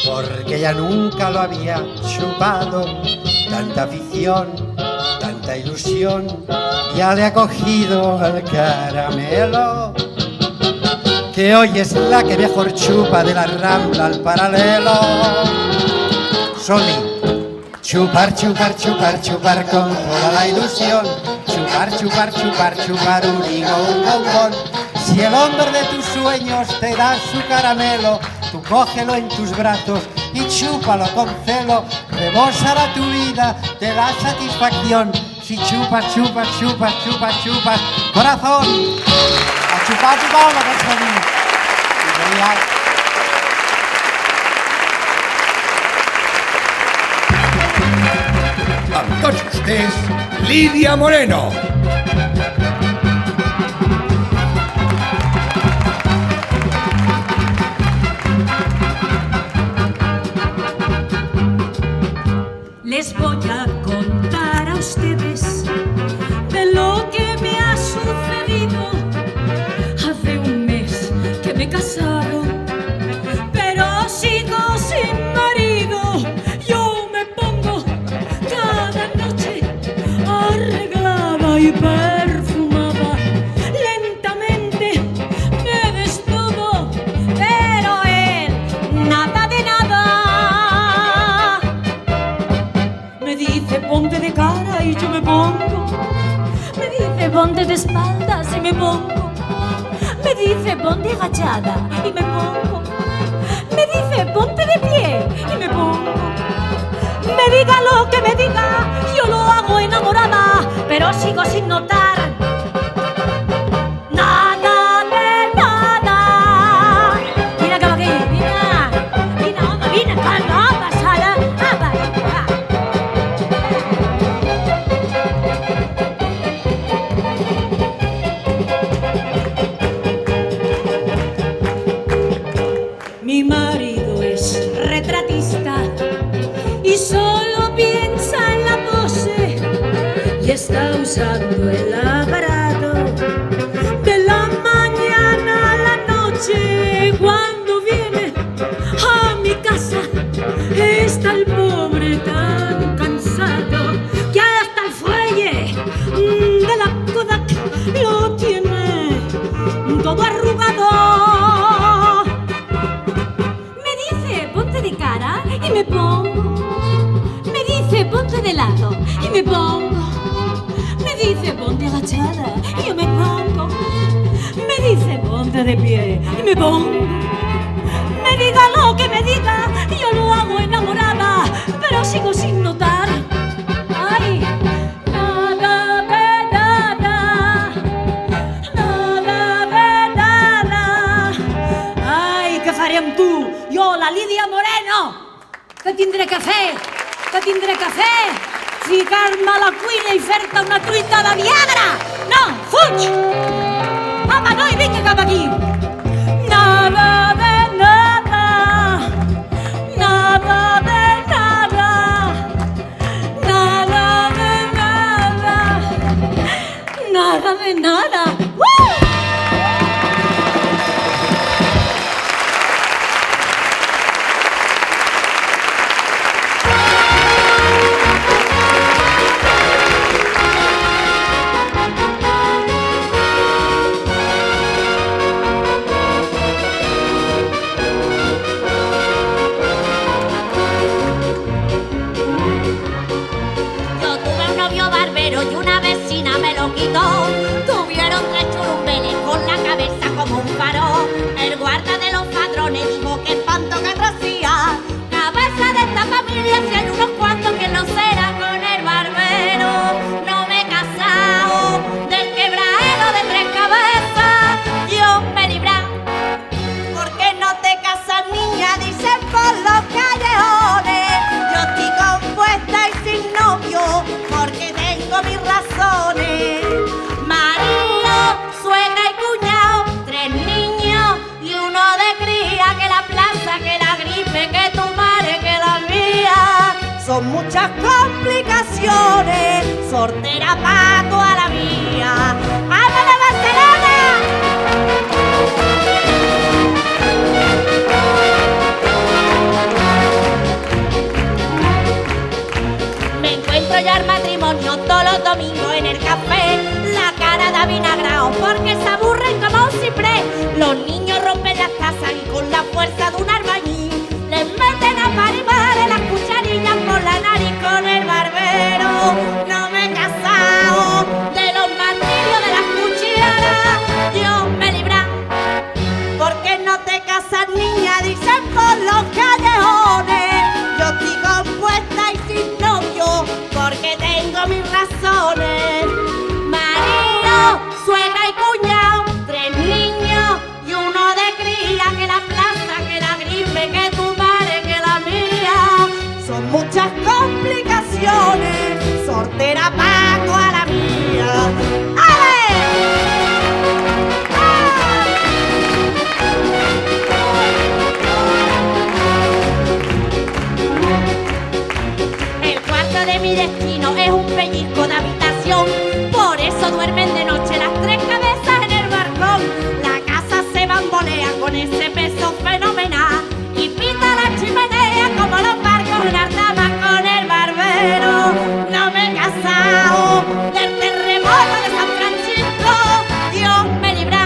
porque ella nunca lo había chupado. Tanta afición, tanta ilusión, ya le ha cogido el caramelo, que hoy es la que mejor chupa de la Rambla al Paralelo. Solí, chupar, chupar, chupar, chupar con toda la ilusión, chupar, chupar, chupar, chupar un higo, un bombón. Si el hombre de tus sueños te da su caramelo, tú cógelo en tus brazos y chúpalo con celo. Rebosará tu vida de la satisfacción. Si chupas, chupas, chupas, chupas, chupas, corazón. A chupar, chupar la canción. Amb tots vostès, Lídia Moreno. Les voy a contar a ustedes de lo que me ha sucedido. Hace un mes que me casaron, pero sigo sin marido. Yo me pongo cada noche arreglada y perfumada. Lentamente me desnudo, pero él nada de nada. Me dice ponte de cara y yo me pongo. Me dice ponte de espaldas y me pongo. Me dice ponte agachada y me pongo. Me dice ponte de pie y me pongo. Me diga lo que me diga, yo lo hago enamorada, pero sigo sin notar nada de nada. Mira que va aquí, mira, mira, onda, mira, calma, pasada, mi marido es retratista y solo piensa en la pose y está usando el aparato de la mañana a la noche. Cuando viene a mi casa está el pobre tan cansado que hasta el fuelle de la Kodak lo tiene todo arrugado. Me dice ponte de cara y me pongo. Me dice ponte de lado y me pongo. Me dice ponte agachada y yo me pongo. Me dice ponte de pie y me pongo. Me diga lo que me diga, yo lo hago enamorada, pero sigo sin notar. Ay, nada de nada, nada de nada. Ai, què faré amb tu? Jo, la Lídia Moreno. Què tindré que fer? Què tindré que fer? Ficar-me a la cuina i fer-te una truita de Viagra? No, fuig! Home, no hi vinga cap aquí. Nada de nada, nada de nada, nada de nada, nada de nada. Tuvieron 3 churumbeles con la cabeza como un farol. El guarda de los padrones dijo que espanto que rocía. Cabeza de esta familia si hay unos cuantos que no será con el barbero. No me he casado del quebradero de 3 cabezas. Dios me libra. ¿Por qué no te casas, niña? Dice el pueblo. muchas complicaciones, soltera pa' toda la vida. ¡Vamos de Barcelona! Me encuentro ya al matrimonio todos los domingos en el café, la cara de avinagrao porque se aburren como un ciprés. Los niños rompen las tazas y con la fuerza de un albañil les meten a parimares las cucharillas por la nariz con el barbero. No me he casado de los martirios de las cuchillas, Dios me libra. Porque no te casas, niña, dicen por los callejones. Yo estoy compuesta y sin novio porque tengo mis razones. Marido, suegra y cuñado, 3 niños y uno de cría. Que la plaza, que la gripe, que tu madre, que la mía. Son muchas complicaciones, soltera pa' toda la vida. El cuarto de mi destino es un pellizco de habitación, por eso duermen de noche las 3 cabezas en el balcón. La casa se bambolea con ese peso fenomenal y pita la chimenea como los barcos en Ardama con el barbero. No me he casado del terremoto de San Francisco, Dios me libra.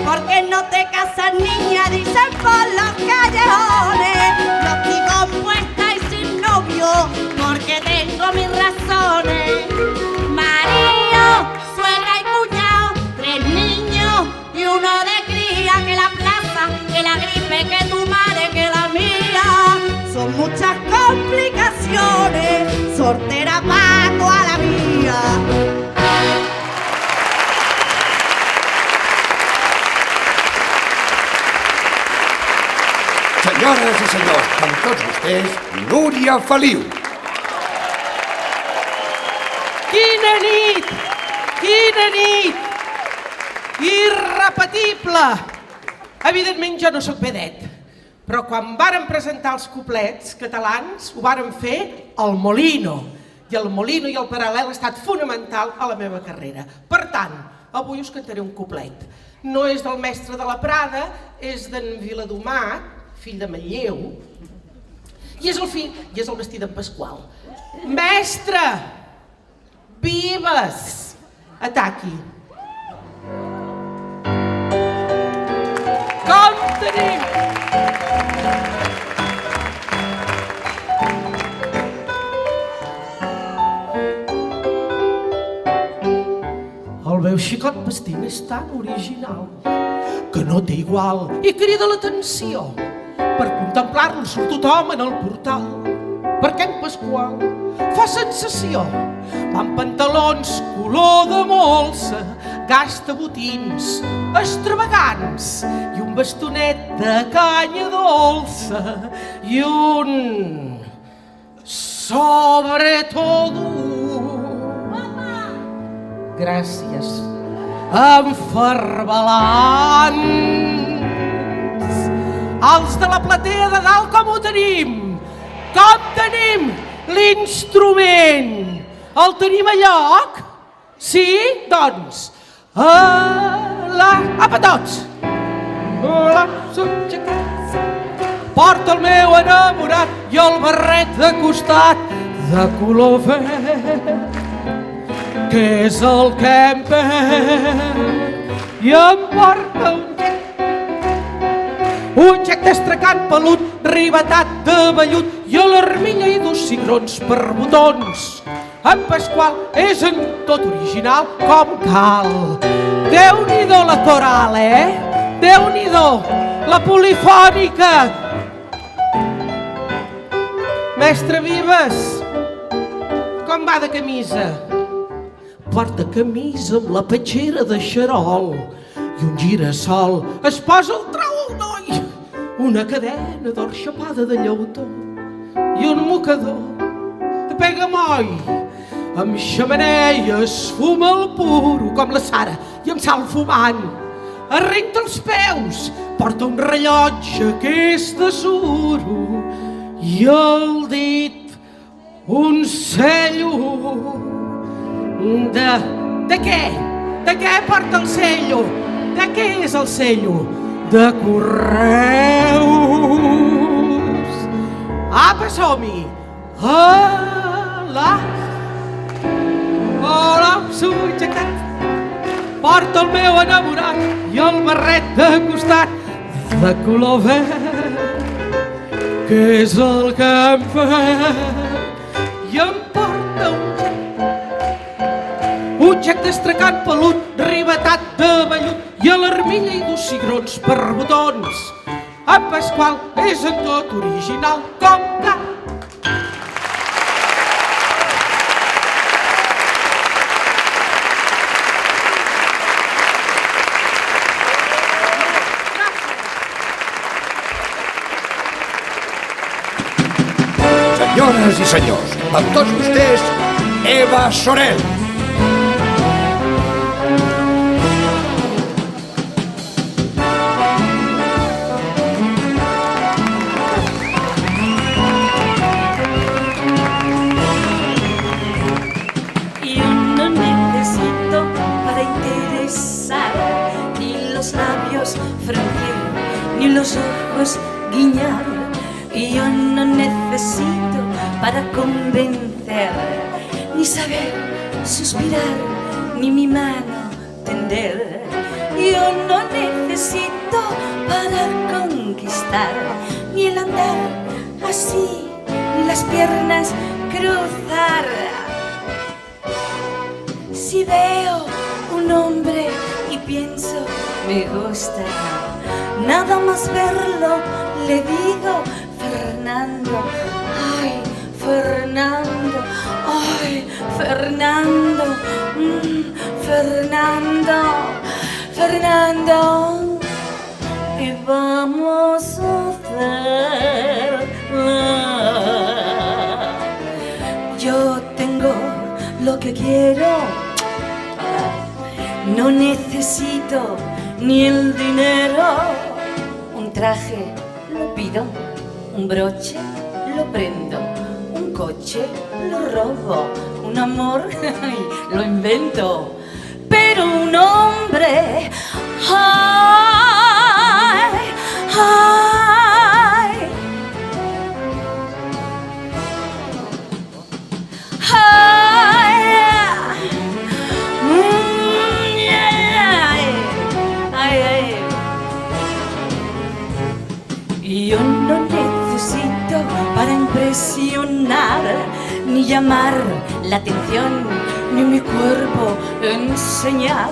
Porque no te casas, niña, dicen por los callejones. Yo estoy compuesta y sin novio porque tengo mis razones. Marido, suegra y cuñado, 3 niños y uno de cría. Que la plaza, que la gripe, que tu madre, que la mía. Son muchas complicaciones, soltera pa' toda la vida. Senyores i senyors, amb tots vostès, Núria Feliu. Quina nit! Quina nit! Irrepetible! Evidentment jo no sóc vedet, però quan vàrem presentar els couplets catalans ho vàrem fer al Molino. I el Molino i el Paral·lel ha estat fonamental a la meva carrera. Per tant, avui us cantaré un couplet. No és del mestre de la Prada, és d'en Viladomat, fill de Manlleu, i és el vestit d'en Pasqual. Mestre! Vives! Ataqui! Com tenim? El meu xicot vestit és tan original que no té igual i crida l'atenció. Per contemplar-lo surt tothom en el portal, perquè en Pasqual fa sensació. Va amb pantalons color de molsa, gasta botins extravagants i un bastonet de canya dolça i un sobretodo. Gràcies. Enfarbalants. Els de la platea de dalt com ho tenim? Com tenim l'instrument? El tenim a lloc? Sí? Doncs... Apa, tots! Porta el meu enamorat i el barret de costat de color verd, que és el que em perd, i em porta un xec d'estracant pelut, ribetat de vellut i a l'armilla i 2 cigrons per botons. En Pasqual és en tot original com cal. Déu-n'hi-do la coral, Déu-n'hi-do la polifònica. Mestre Vives, com va de camisa? Porta camisa amb la petxera de xarol i un girassol. Es posa el trau al noi, una cadena d'or xapada de llautó i un mocador de pegamoll. Amb xamanella es fuma el puro com la Sara i amb sal fumant. Es renta els peus, porta un rellotge que és de suro i el dit un cello. De què? De què porta el cello? De què és el cello? De Correus. Apa, som-hi! Hola! Hola, subjectat! Porta el meu enamorat i el barret de costat de color verd, que és el que hem fet, i em porta un objecte estracant pelut, ribetat de vellut i a l'armilla i dos cigrons per botons. En Pasqual és en tot original com cap. Senyores i senyors, amb tots vostès, Eva Sorel. Yo no necesito para interesar ni los labios fruncir, ni los ojos guiñar. Y yo no necesito para convencer, ni saber suspirar, ni mi mano tender. Yo no necesito para conquistar, ni el andar así, ni las piernas cruzar. Si veo un hombre y pienso me gusta, nada más verlo le digo Fernando, ay Fernando, ay Fernando, Fernando, Fernando. Y vamos a hacerla. Yo tengo lo que quiero, no necesito ni el dinero. Un traje lo pido, un broche lo prendo, un coche lo robo, un amor lo invento. Pero un hombre, ay, ay, ay, ay, ay. Yo no necesito para impresionar, ni llamar la atención, ni mi cuerpo enseñar.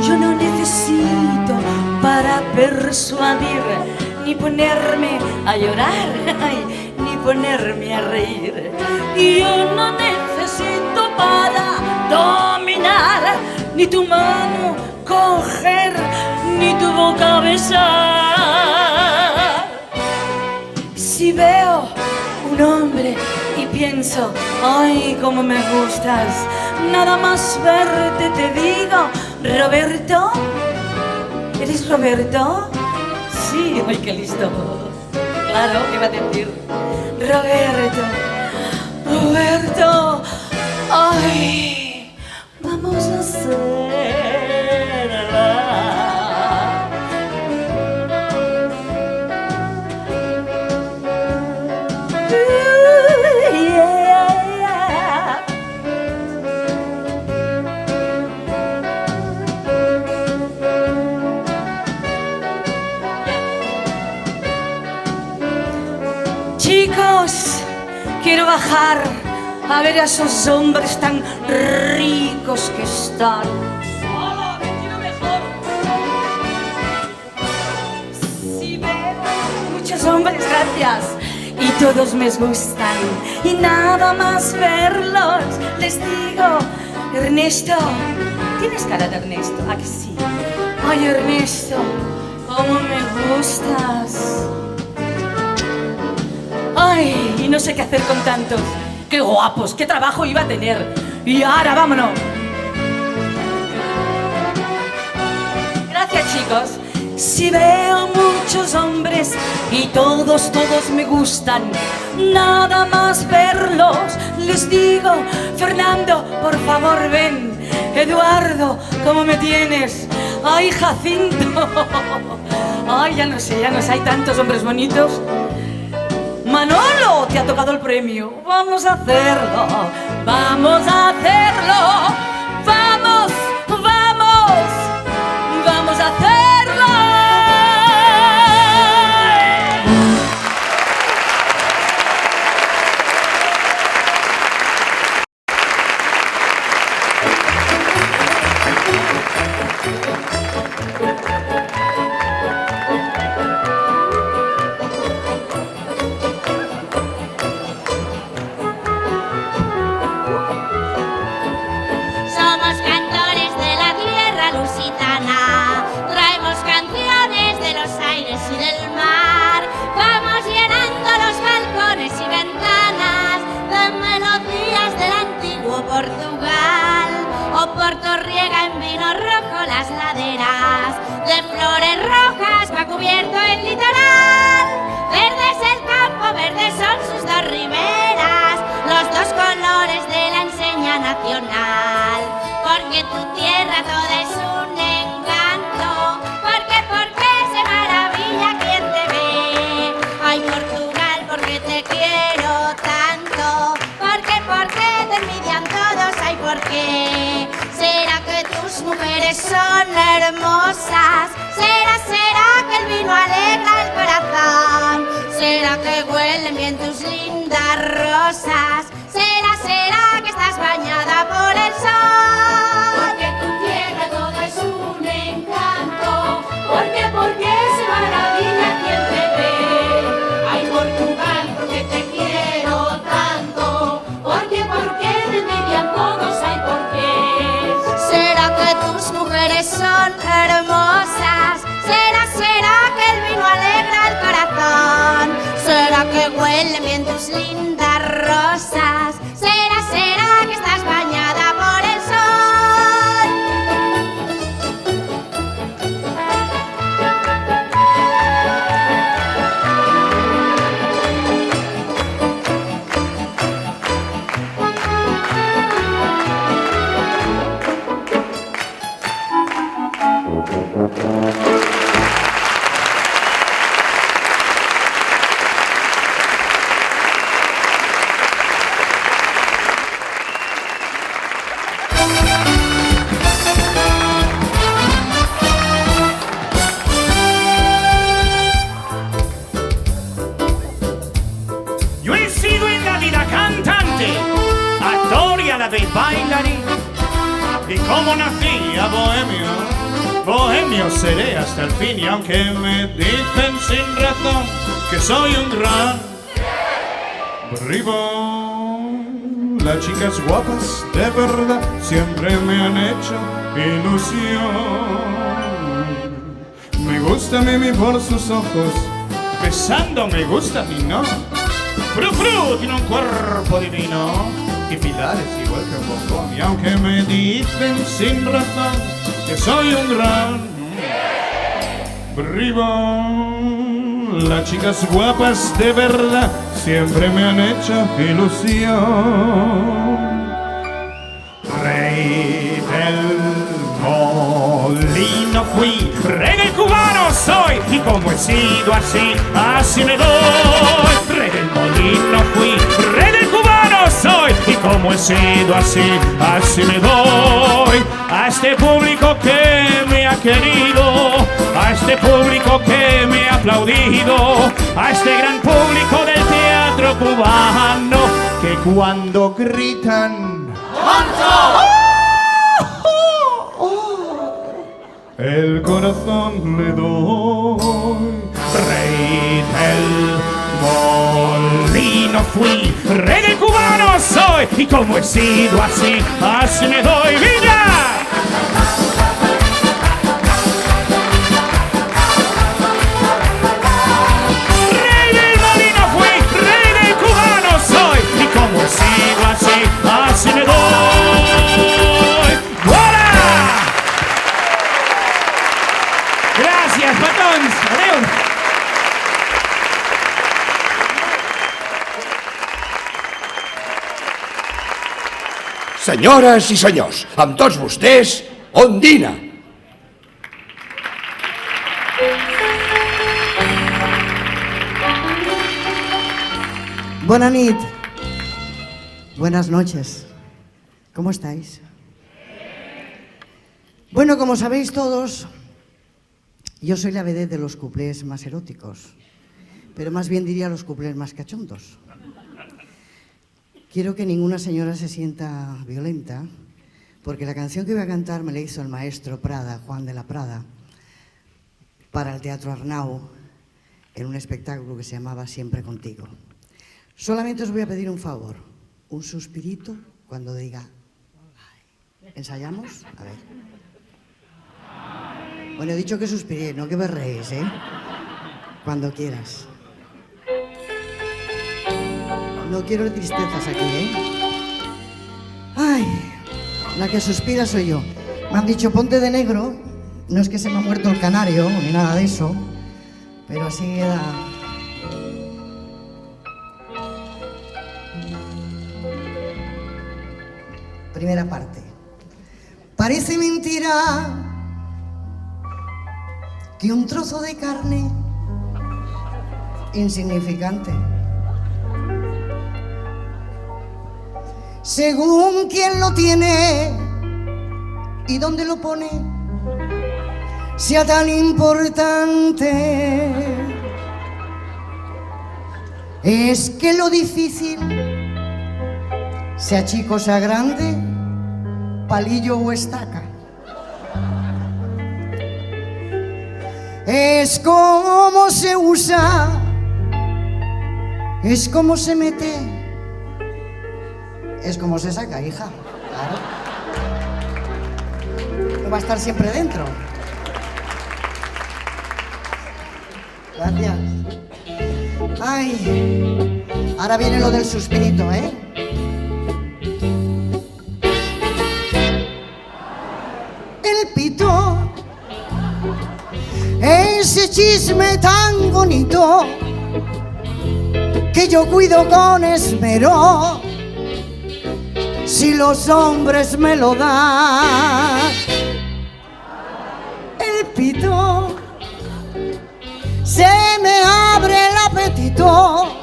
Yo no necesito para persuadir, ni ponerme a llorar, ay, ni ponerme a reír. Y yo no necesito para dominar, ni tu mano coger, ni tu boca besar. Si veo un hombre y pienso, ay, cómo me gustas, nada más verte te digo, Roberto. ¿Eres Roberto? Sí, ay, qué listo. Claro, ¿qué va a decir? Roberto, Roberto, ay, vamos a hacerla. Chicos, quiero bajar a ver a esos hombres tan ricos que están. ¡Hola, vestido mejor! Sí, veo muchos hombres, gracias. Y todos me gustan. Y nada más verlos, les digo, Ernesto, tienes cara de Ernesto, ¿a que sí? Ay, Ernesto, cómo me gustas. Ay, y no sé qué hacer con tantos. ¡Qué guapos! ¡Qué trabajo iba a tener! Y ahora, vámonos. Gracias, chicos. Si veo muchos hombres y todos me gustan, nada más verlos, les digo, Fernando, por favor ven. Eduardo, ¿cómo me tienes? Ay, Jacinto. Ay, ya no sé, hay tantos hombres bonitos. Manolo, te ha tocado el premio. Vamos a hacerlo, vamos a hacerlo. Vamos, vamos, vamos a hacerlo. Somos cantores de la tierra lusitana, traemos canciones de los aires y del mar, vamos llenando los balcones y ventanas de melodías del antiguo Portugal. Oporto riega en vino rojo las laderas, de flores rojas va cubierto el litoral, verde es el campo, verdes son sus dos riberas, los dos colores de la enseña nacional, porque tu tierra toda es un encanto, porque se maravilla quien te ve. Ay, Portugal, porque te quiero tanto, porque te envidian todos, ay, porque será que tus mujeres son hermosas, será que el vino alegra el corazón, será que huelen bien tus lindas rosas, será que estás bañada por el sol, porque tu tierra toda es un encanto, porque se maravilla quien te ve. Ay, Portugal, porque te quiero tanto, porque te envidian todos, ay, porque será que tus mujeres son hermosas, será que el vino alegra el corazón, será que huelen bien tus lindas rosas, será que estás bañada por el sol. Yo he sido en la vida cantante, actor y a la vez bailarín. Y como nací a bohemio seré hasta el fin. Y aunque me dicen sin razón que soy un gran bribón, las chicas guapas de verdad siempre me han hecho ilusión. Me gusta Mimi por sus ojos, besando me gusta y no. Fru tiene un cuerpo divino y Pilar es igual que un bombón. Y aunque me dicen sin razón que soy un gran bribón, las chicas guapas de verdad siempre me han hecho ilusión. Rey del molino fui, rey del cubano soy, y como he sido así, así me doy. Rey del molino fui, rey del cubano soy, y como he sido así, así me doy. A este público que me ha querido, a este público que me ha aplaudido, a este gran público del teatro cubano, que cuando gritan el corazón le doy. Rey del molino fui, rey del cubano soy, y como he sido así, así me doy. ¡Villa! Rey del molino fui, rey del cubano soy, y como he sido así, así me doy. ¡Voilà! Gràcies, petons! Adéu! Senyores i senyors, amb tots vostès, Ondina. Buenas nit. Buenas noches. ¿Cómo estáis? Bueno, como sabéis todos, yo soy la vedette de los cuplés más eróticos, pero más bien diría los cuplés más cachondos. Quiero que ninguna señora se sienta violenta, porque la canción que voy a cantar me la hizo el maestro Prada, Juan de la Prada, para el Teatro Arnau, en un espectáculo que se llamaba Siempre Contigo. Solamente os voy a pedir un favor, un suspirito cuando diga... ¿Ensayamos? A ver. Bueno, he dicho que suspiré, no que berréis, ¿eh? Cuando quieras. No quiero tristezas aquí, ¿eh? Ay, la que suspira soy yo. Me han dicho ponte de negro, no es que se me ha muerto el canario ni nada de eso, pero así queda... Primera parte. Parece mentira que un trozo de carne insignificante, según quien lo tiene y dónde lo pone, sea tan importante. Es que lo difícil, sea chico, sea grande, palillo o estaca, es como se usa, es como se mete, es como se saca, hija. Claro. No va a estar siempre dentro. Gracias. Ay, ahora viene lo del suspirito, ¿eh? El pito, ese chisme tan bonito que yo cuido con esmero, si los hombres me lo dan. El pito, se me abre el apetito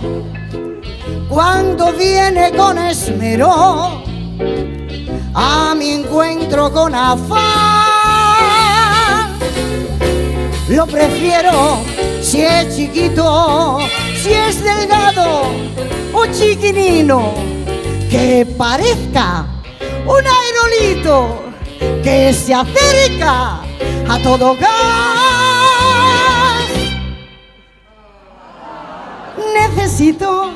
cuando viene con esmero a mi encuentro con afán. Lo prefiero si es chiquito, si es delgado o chiquinino, que parezca un aerolito que se acerca a todo gas. Necesito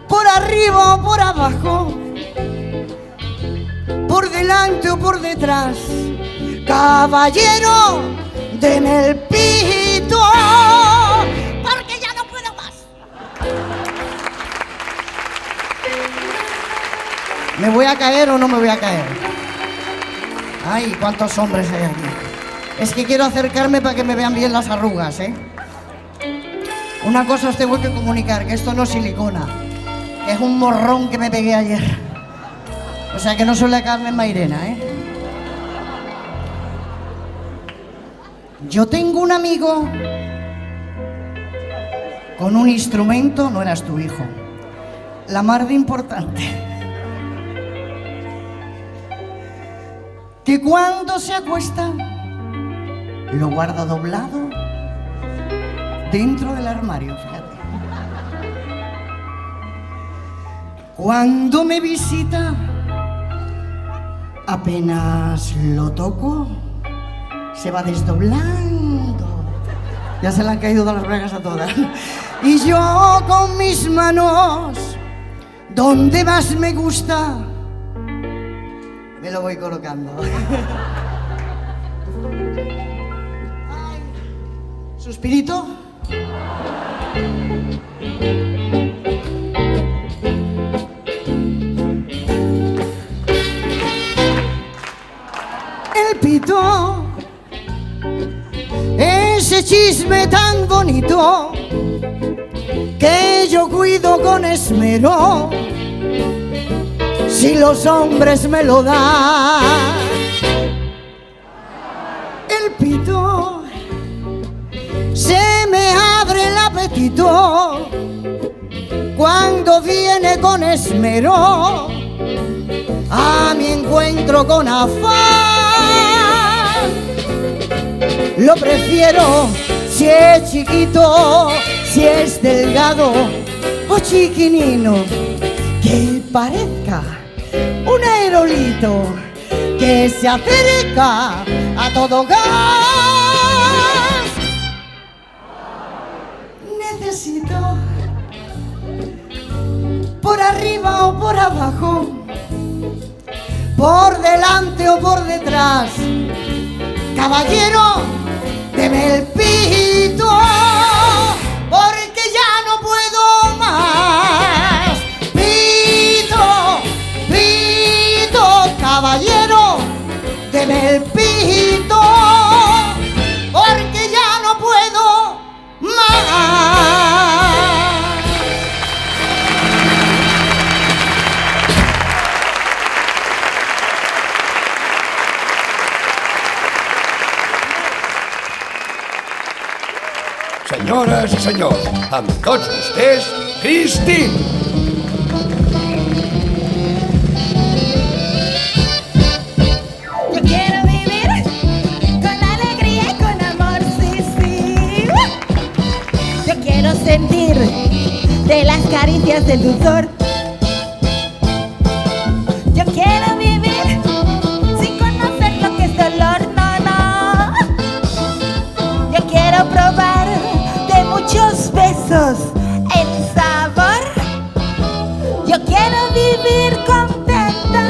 por arriba o por abajo, por delante o por detrás, caballero, deme el pito, porque ya no puedo más. ¿Me voy a caer o no me voy a caer? Ay, cuántos hombres hay aquí. Es que quiero acercarme para que me vean bien las arrugas, ¿eh? Una cosa os tengo que comunicar, que esto no es silicona, que es un morrón que me pegué ayer. O sea que no soy la Carmen Mairena, ¿eh? Yo tengo un amigo con un instrumento, no eras tu hijo, la mar de importante, que cuando se acuesta lo guarda doblado dentro del armario, fíjate. Cuando me visita, apenas lo toco, se va desdoblando. Ya se le han caído de las bragas a todas. Y yo con mis manos, donde más me gusta, me lo voy colocando. Ay, ¿suspirito? El pito, ese chisme tan bonito que yo cuido con esmero, si los hombres me lo dan. El pito, se me abre el apetito cuando viene con esmero a mi encuentro con afán. Lo prefiero si es chiquito, si es delgado o chiquinino, que parezca un aerolito que se acerca a todo gas. Necesito por arriba o por abajo, por delante o por detrás, caballero, deme el pito, porque ya no puedo más. Pito, pito, caballero, deme el pito, porque ya no puedo más. Senyores i senyors, amb tots vostès, Cristín! Yo quiero vivir con alegría y con amor, sí, sí. Yo quiero sentir de las caricias del dulzor. Yo quiero vivir sin conocer lo que es dolor, no, no. Yo quiero probar de muchos besos el sabor. Yo quiero vivir contenta,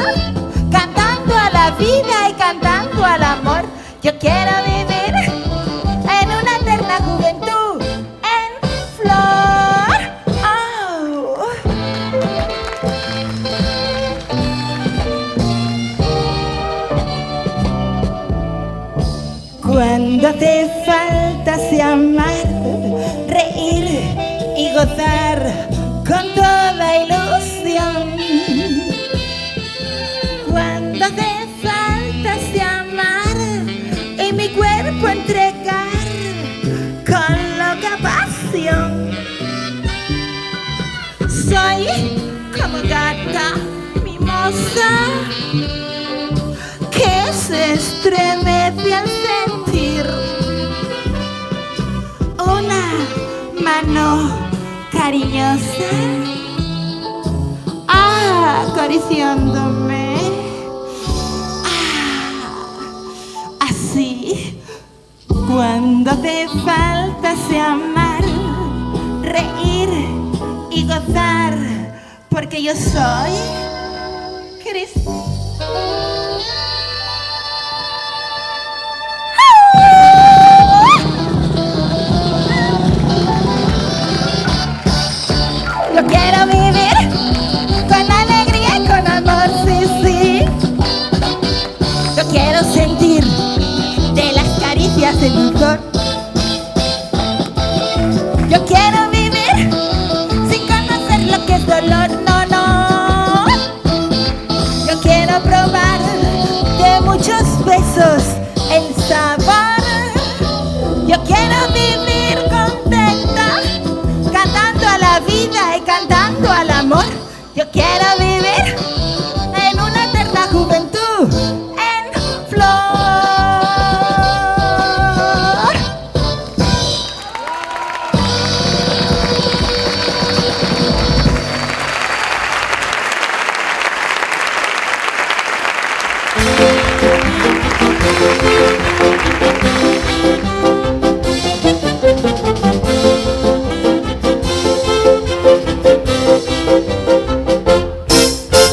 cantando a la vida y cantando al amor. Yo quiero vivir en una eterna juventud, en flor. Oh. Cuando te faltase amar, reír y gozar con toda ilusión. Cuando te faltase amar y mi cuerpo entregar con loca pasión. Soy como gata mimosa que se estremece al sentir una mano cariñosa acariciándome. Así, cuando te faltase amar, reír y gozar, porque yo soy Cristín. Yo quiero vivir con alegría y con amor, sí, sí. Yo quiero sentir de las caricias del dulzor. Yo quiero vivir sin conocer lo que es dolor, no, no. Yo quiero probar de muchos besos el sabor. Yo quiero vivir contenta, cantando a la vida y cantando al amor. Yo quiero vivir en una eterna juventud, en flor.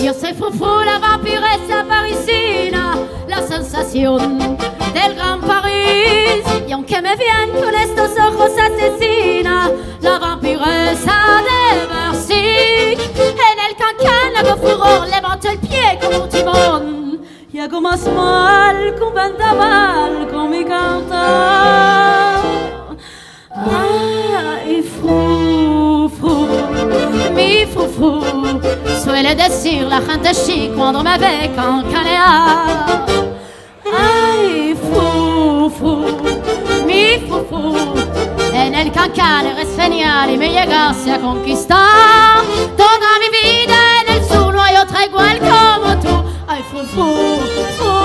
Yo soy Fufu, la vampiresa parisina, la sensación del Gran París. Y aunque me vean con estos ojos asesina, la vampiresa de Bercy. En el cancán hago furor, levanto el pie como un timón y hago más mal que un vendaval con mi cantar. Ay, Fufu, mi Fufu, soy suele decir la gente chic cuando me ve cancanear. Ay, fufu, mi fufu, en el cancan eres genial y me llegaste a conquistar. Toda mi vida en el sur no hay otra igual como tú. Ay, fufu, fufu.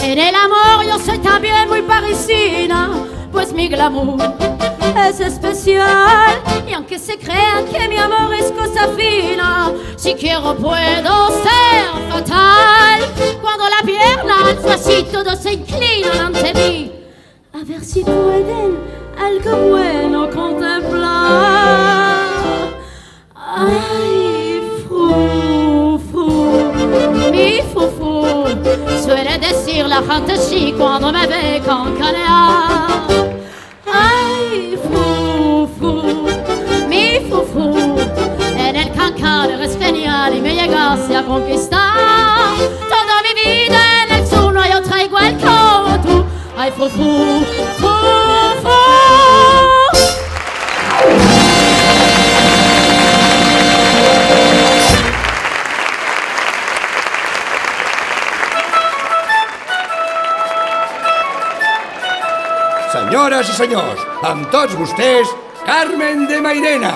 En el amor yo soy también muy parisina, pues mi glamour es especial. Y aunque se crean que mi amor es cosa fina, si quiero puedo ser fatal. Cuando la pierna alzo así todos se inclinan ante mí, a ver si pueden algo bueno contemplar. Ay, fufu, mi fufu, suele decir la gente chic cuando me ve cancanear. Ay, fufu, mi fufu, en el cancan eres genial y me llegaste a conquistar. Toda mi vida en el sur no hay otra igual como tú. Ay, fufu, fufu. Senyores i senyors, amb tots vostès, Carmen de Mairena.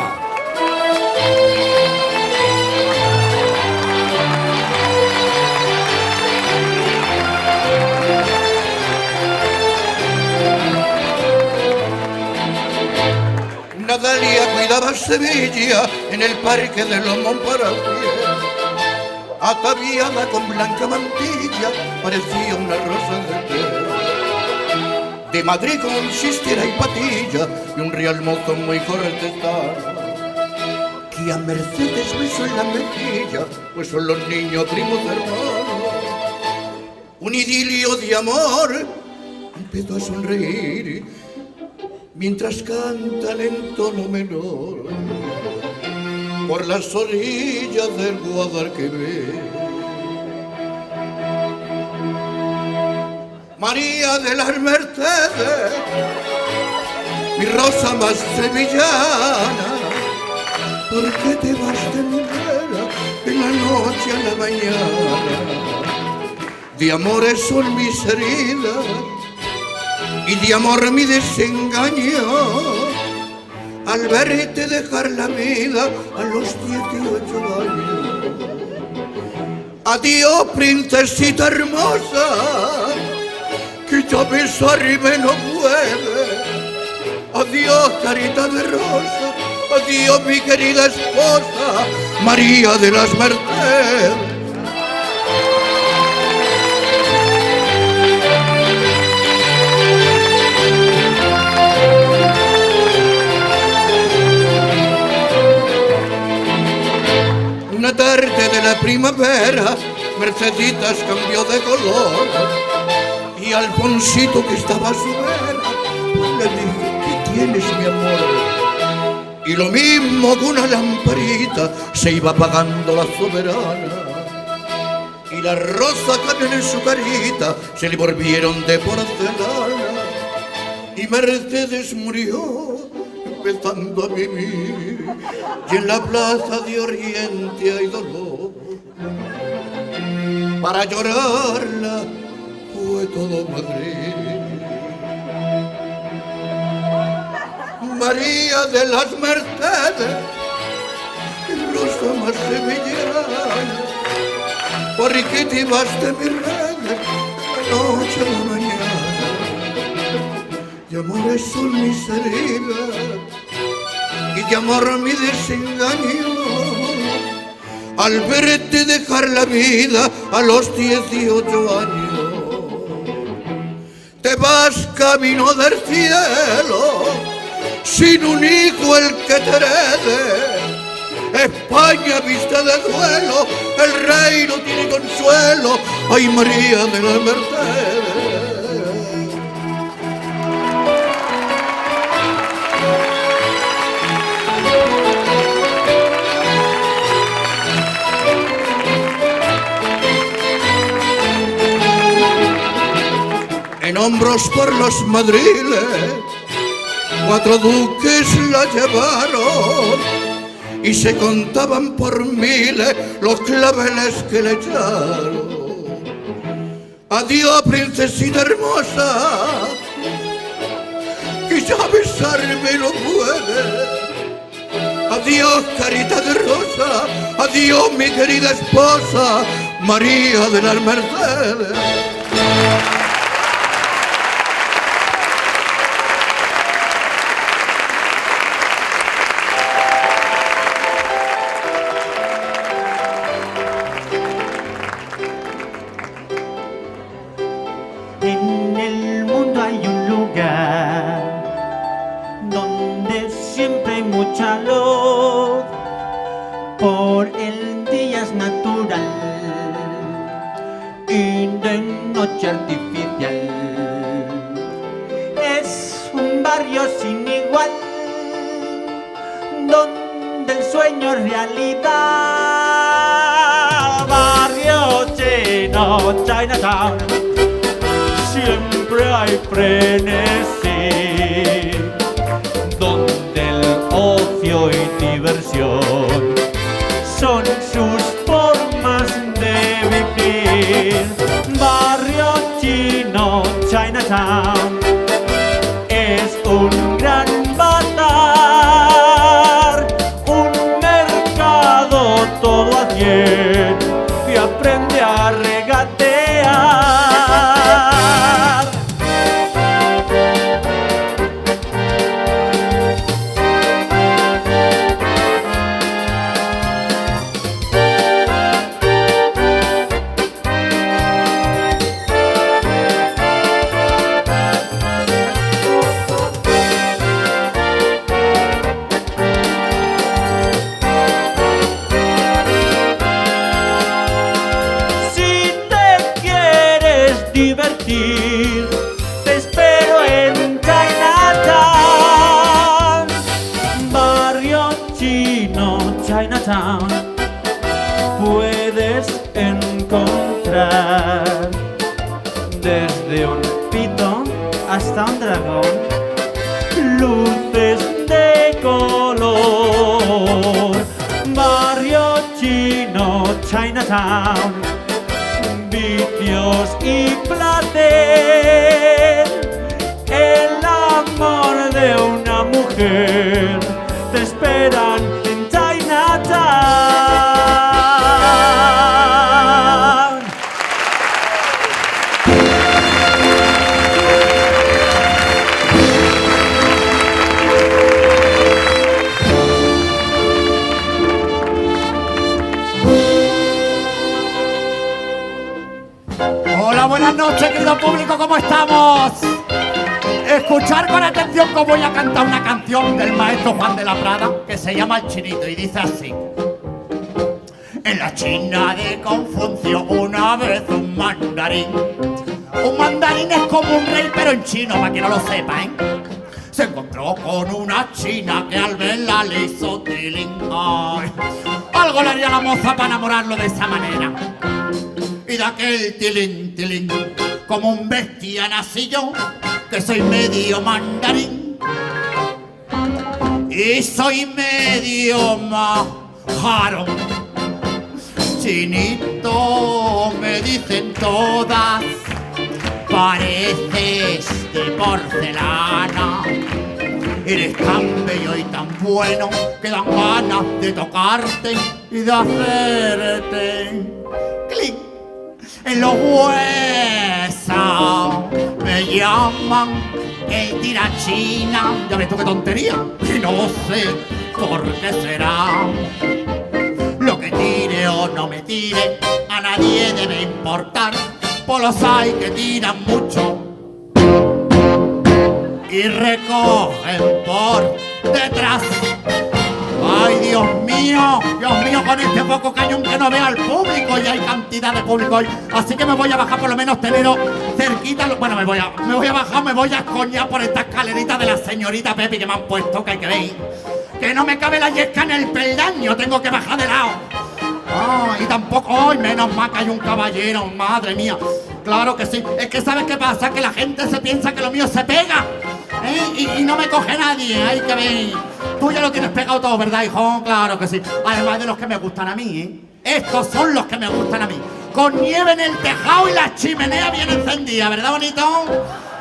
Natalia cuidaba Sevilla en el parque de los Montparnasse. Ataviada con blanca mantilla, parecía una rosa de té. De Madrid con chistera y patilla y un real mozo muy cortesano, que a Mercedes besó en la mejilla, pues son los niños primos hermanos. Un idilio de amor empezó a sonreír mientras cantan en tono menor por las orillas del Guadalquivir. María de las Mercedes, mi rosa más sevillana, ¿por qué te vas de mi vera de la noche a la mañana? De amores son mis heridas y de amor mi desengaño, al verte dejar la vida a los 18 años. Adiós, princesita hermosa, que ya besarme no puede. Adiós, carita de rosa, adiós, mi querida esposa, María de las Mercedes. Una tarde de la primavera, Merceditas cambió de color y Alfonsito, que estaba a su vera, pues le dije: ¿qué tienes, mi amor? Y lo mismo que una lamparita se iba apagando la soberana, y las rosas que habían en su carita se le volvieron de porcelana, y Mercedes murió empezando a vivir, y en la plaza de Oriente hay dolor. Para llorarla fue todo Madrid. María de las Mercedes, rosa más sevillana, ¿por qué te vas de mi reina de noche a la mañana? De amores son mis heridas y de amor mi desengaño, al verte dejar la vida a los 18 años. Te vas camino del cielo, sin un hijo el que te herede. España viste de duelo, el rey no tiene consuelo. Ay, María de las Mercedes. hombros por los madriles, 4 duques la llevaron y se contaban por miles los claveles que le echaron. Adiós, princesita hermosa, que ya besarme no puede. Adiós, carita de rosa, adiós, mi querida esposa, María de las Mercedes. En el mundo hay un lugar donde siempre hay mucha luz, por el día es natural y de noche artificial. Es un barrio sin igual, donde el sueño es realidad. Barrio chino, Chinatown, siempre hay frenesí, donde el ocio y diversión son sus formas de vivir. Barrio chino, Chinatown, es un gran bazar, un mercado todo a 100 y aprende a regatear. Te espero en Chinatown, barrio chino, Chinatown. Puedes encontrar desde un pitón hasta un dragón, luces de color. Barrio chino, Chinatown, vicios y placer, el amor de una mujer te esperan en Chinatown. Hola, buenas noches, querido público, ¿cómo estamos? Escuchar con atención cómo voy a cantar una canción del maestro Juan de la Prada que se llama El Chinito y dice así. En la China de Confucio una vez un mandarín es como un rey pero en chino, para que no lo sepa, ¿eh? Se encontró con una china que al verla le hizo tilín. Ay, algo le haría la moza para enamorarlo de esa manera. Y de aquel tilín, tilín, como un bestia nací yo, que soy medio mandarín y soy medio majarón. Chinito, me dicen todas, pareces de porcelana. Eres tan bello y tan bueno que dan ganas de tocarte y de hacerte clic en los huesos. Me llaman el tirachina. Ya ves tú qué tontería. Y no sé por qué será. Lo que tire o no me tire, a nadie debe importar. Pues los hay que tiran mucho y recogen por detrás. ¡Ay, Dios mío! Dios mío, con este foco cañón que no vea al público. Y hay cantidad de público hoy. Así que me voy a bajar, por lo menos tenerlo cerquita. Bueno, me voy a bajar, me voy a escoñar por esta escalerita de la señorita Pepi que me han puesto, que hay que ver. Que no me cabe la yesca en el peldaño, tengo que bajar de lado. Y tampoco, ¡ay, menos mal que hay un caballero! ¡Madre mía! Claro que sí. Es que ¿sabes qué pasa? Que la gente se piensa que lo mío se pega. Y no me coge nadie. ¡Ay, que ven! Tú ya lo tienes pegado todo, ¿verdad, hijo? Claro que sí. Además de los que me gustan a mí, ¿eh? Estos son los que me gustan a mí. Con nieve en el tejado y la chimenea bien encendida, ¿verdad, bonito?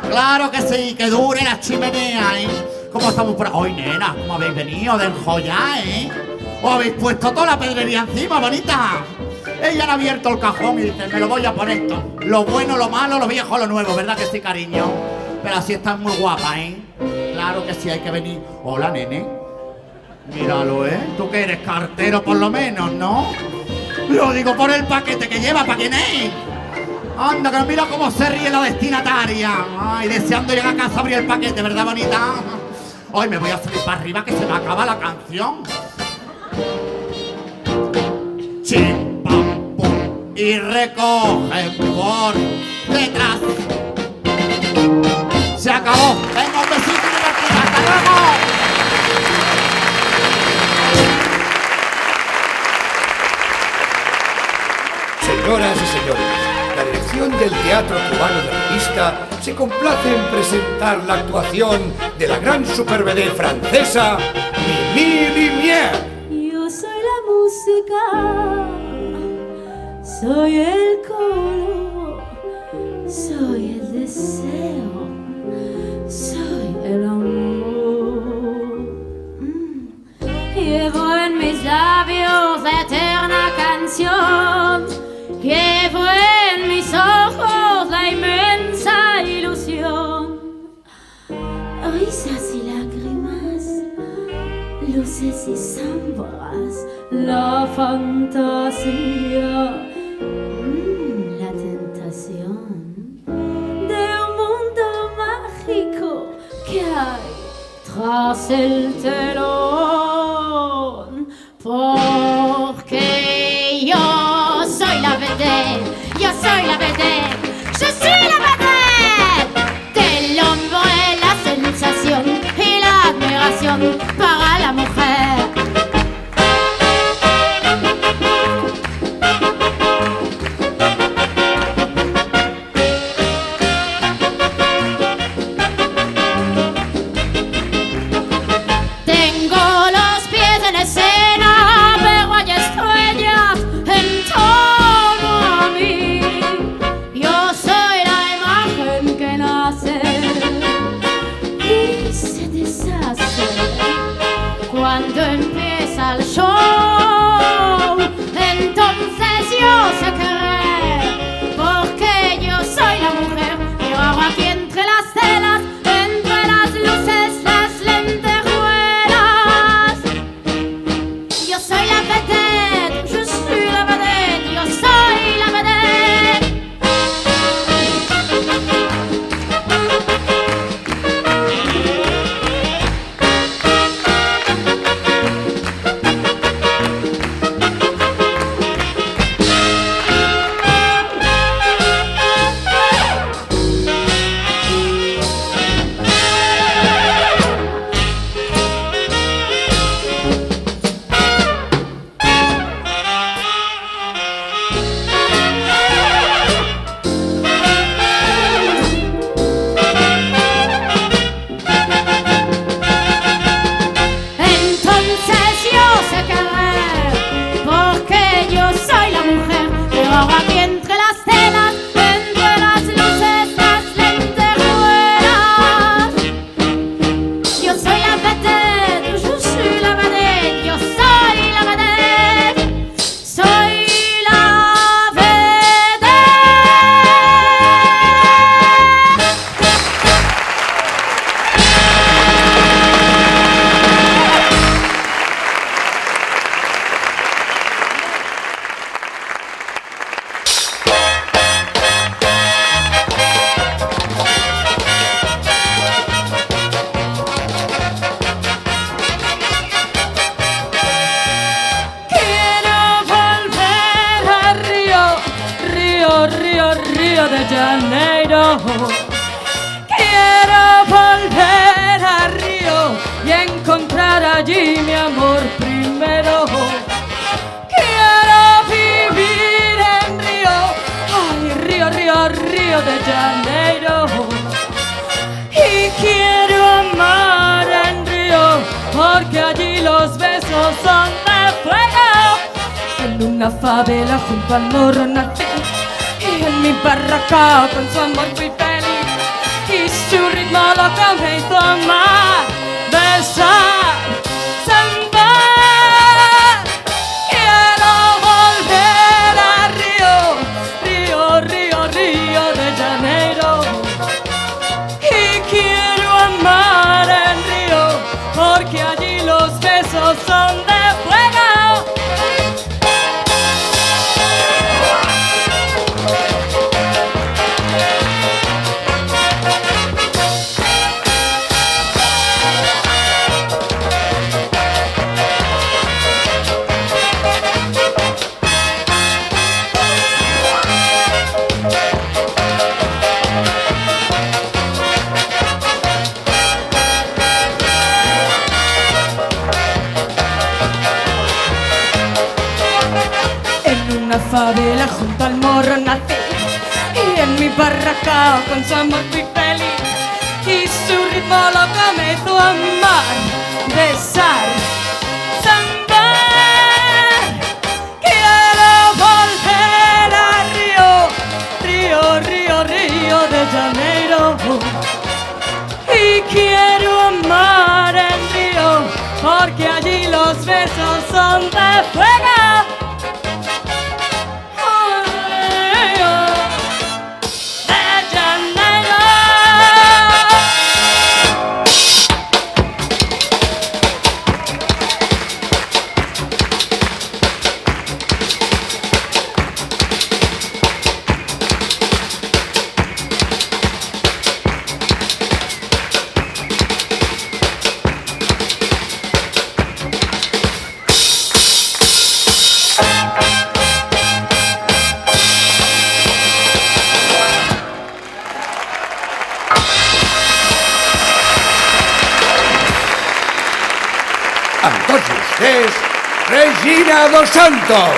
Claro que sí, que dure la chimenea, ¿eh? ¿Cómo estamos por hoy, nena? ¿Cómo habéis venido de enjollar, eh? ¿Os habéis puesto toda la pedrería encima, bonita? Ella han abierto el cajón y dice, me lo voy a poner todo. Lo bueno, lo malo, lo viejo, lo nuevo, ¿verdad que sí, cariño? Pero así estás muy guapa, ¿eh? Claro que sí, hay que venir. Hola, nene. Míralo, ¿eh? Tú que eres cartero por lo menos, ¿no? Lo digo por el paquete que lleva, ¿para quién es? Anda, que mira cómo se ríe la destinataria. Ay, deseando llegar a casa a abrir el paquete, ¿verdad, bonita? Hoy me voy a subir para arriba que se me acaba la canción. Chim, pam, pum, y recoge por detrás. Se acabó. Venga, un besito y divertido. ¡Hasta luego! Señoras y señores, la dirección del Teatro Cubano de Revista se complace en presentar la actuación de la gran supervedette francesa Mimi Limière. Yo soy la música, soy el color, soy el deseo, soy el amor. Llevo en mis labios la eterna canción. Llevo en mis ojos la inmensa ilusión, risas y lágrimas, luces y sombras, la fantasía, la tentación de un mundo mágico que hay tras el telón, porque yo soy la vedette, yo soy la vedette, je suis la vedette del hombre, la sensación y la admiración para la mujer. Tengo los pies en escena, pero hay estrellas en torno a mí. Yo soy la imagen que nace y se deshace cuando empieza el show. Entonces yo sé querer, porque yo soy la mujer. Yo hago aquí entre las telas, entre las luces, las lentejuelas. Yo soy la vedette, je suis la vedette, yo soy la vedette. Entonces yo sé querer, porque yo soy la mujer. Yo hago aquí entre las telas, entre las luces, las lentejuelas. Yo soy la vedette, je suis la vedette, yo soy la vedette, soy la vedette. Quiero volver a Río, Río, Río, Río de Janeiro. Quiero volver a Río y encontrar allí mi amor primero. Quiero Río de Janeiro. Y quiero amar en Río, porque allí los besos son de fuego. En una favela junto al morro nací, y en mi barraca con su amor fui feliz. Y su ritmo loco me hizo amar, besar, sambar. Quiero volver a Río, Río, Río, Río de Janeiro. Y quiero amar en Río, porque allí los besos son de fuego. Favela junto al morro nací, y en mi barraca con su amor fui feliz. Y su ritmo loco me hizo amar, besar, sambar. Quiero volver a Río, Río, Río, Río de Janeiro. Y quiero amar en Río, porque allí los besos son de fuego. Amb tots vostès, Regina dos Santos.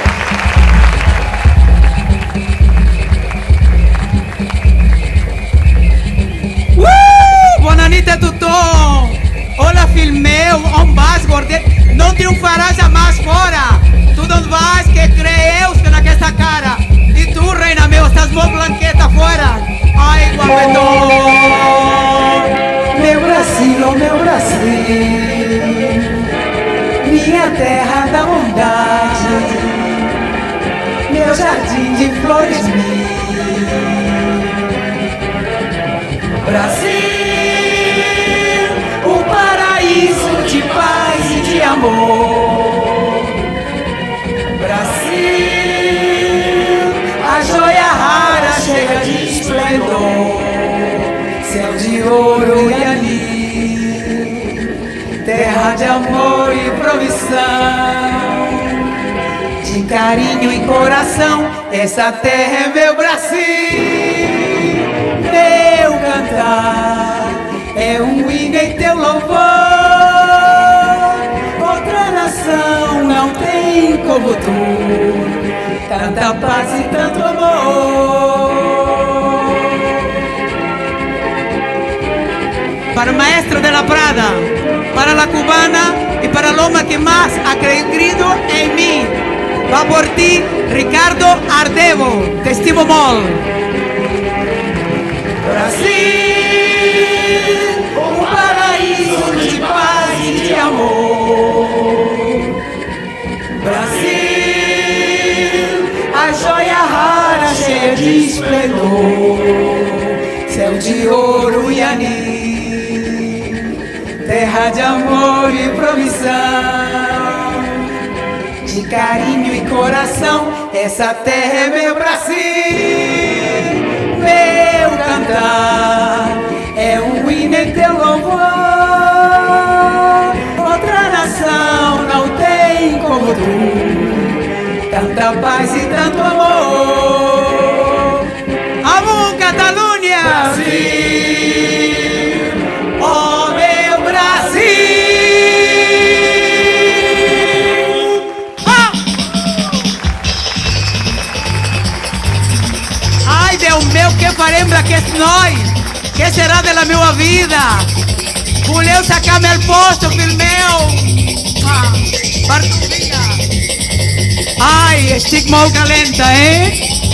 Buona nit a tothom! Hola, fill meu, on vas, gordet? No triomfaràs jamàs fora! Tu d'on vas, que creus que en aquesta cara? I tu, reina meu, estàs molt blanqueta fora! Ai, guapetón! Meu Brasil, oh meu Brasil, minha terra da bondade, meu jardim de flores mil. Brasil, o paraíso de paz e de amor. Brasil, a joia rara cheia de esplendor, céu de ouro e anil, terra de amor e provisão, de carinho e coração. Essa terra é meu Brasil, meu cantar é um hino em teu louvor. Outra nação não tem como tu, tanta paz e tanto amor. Para el maestro de la Prada, para la cubana y para el hombre que más ha creído en mí. Va por ti, Ricardo Ardevo, te estimo molt. Brasil, um paraíso de paz e de amor. Brasil, a joia rara cheia de esplendor, céu de ouro e anil, terra de amor e provisão, de carinho e coração. Essa terra é meu Brasil, meu cantar é um hino em teu louvor. Outra nação não tem como tu, tanta paz e tanto amor. ¡Vamos, Cataluña! Brasil, oh meu Brasil. què farem d'aquest noi? Què serà de la meva vida? Voleu sacar-me el posto, fill meu? Per tu, vinga. Ai, estic molt calenta,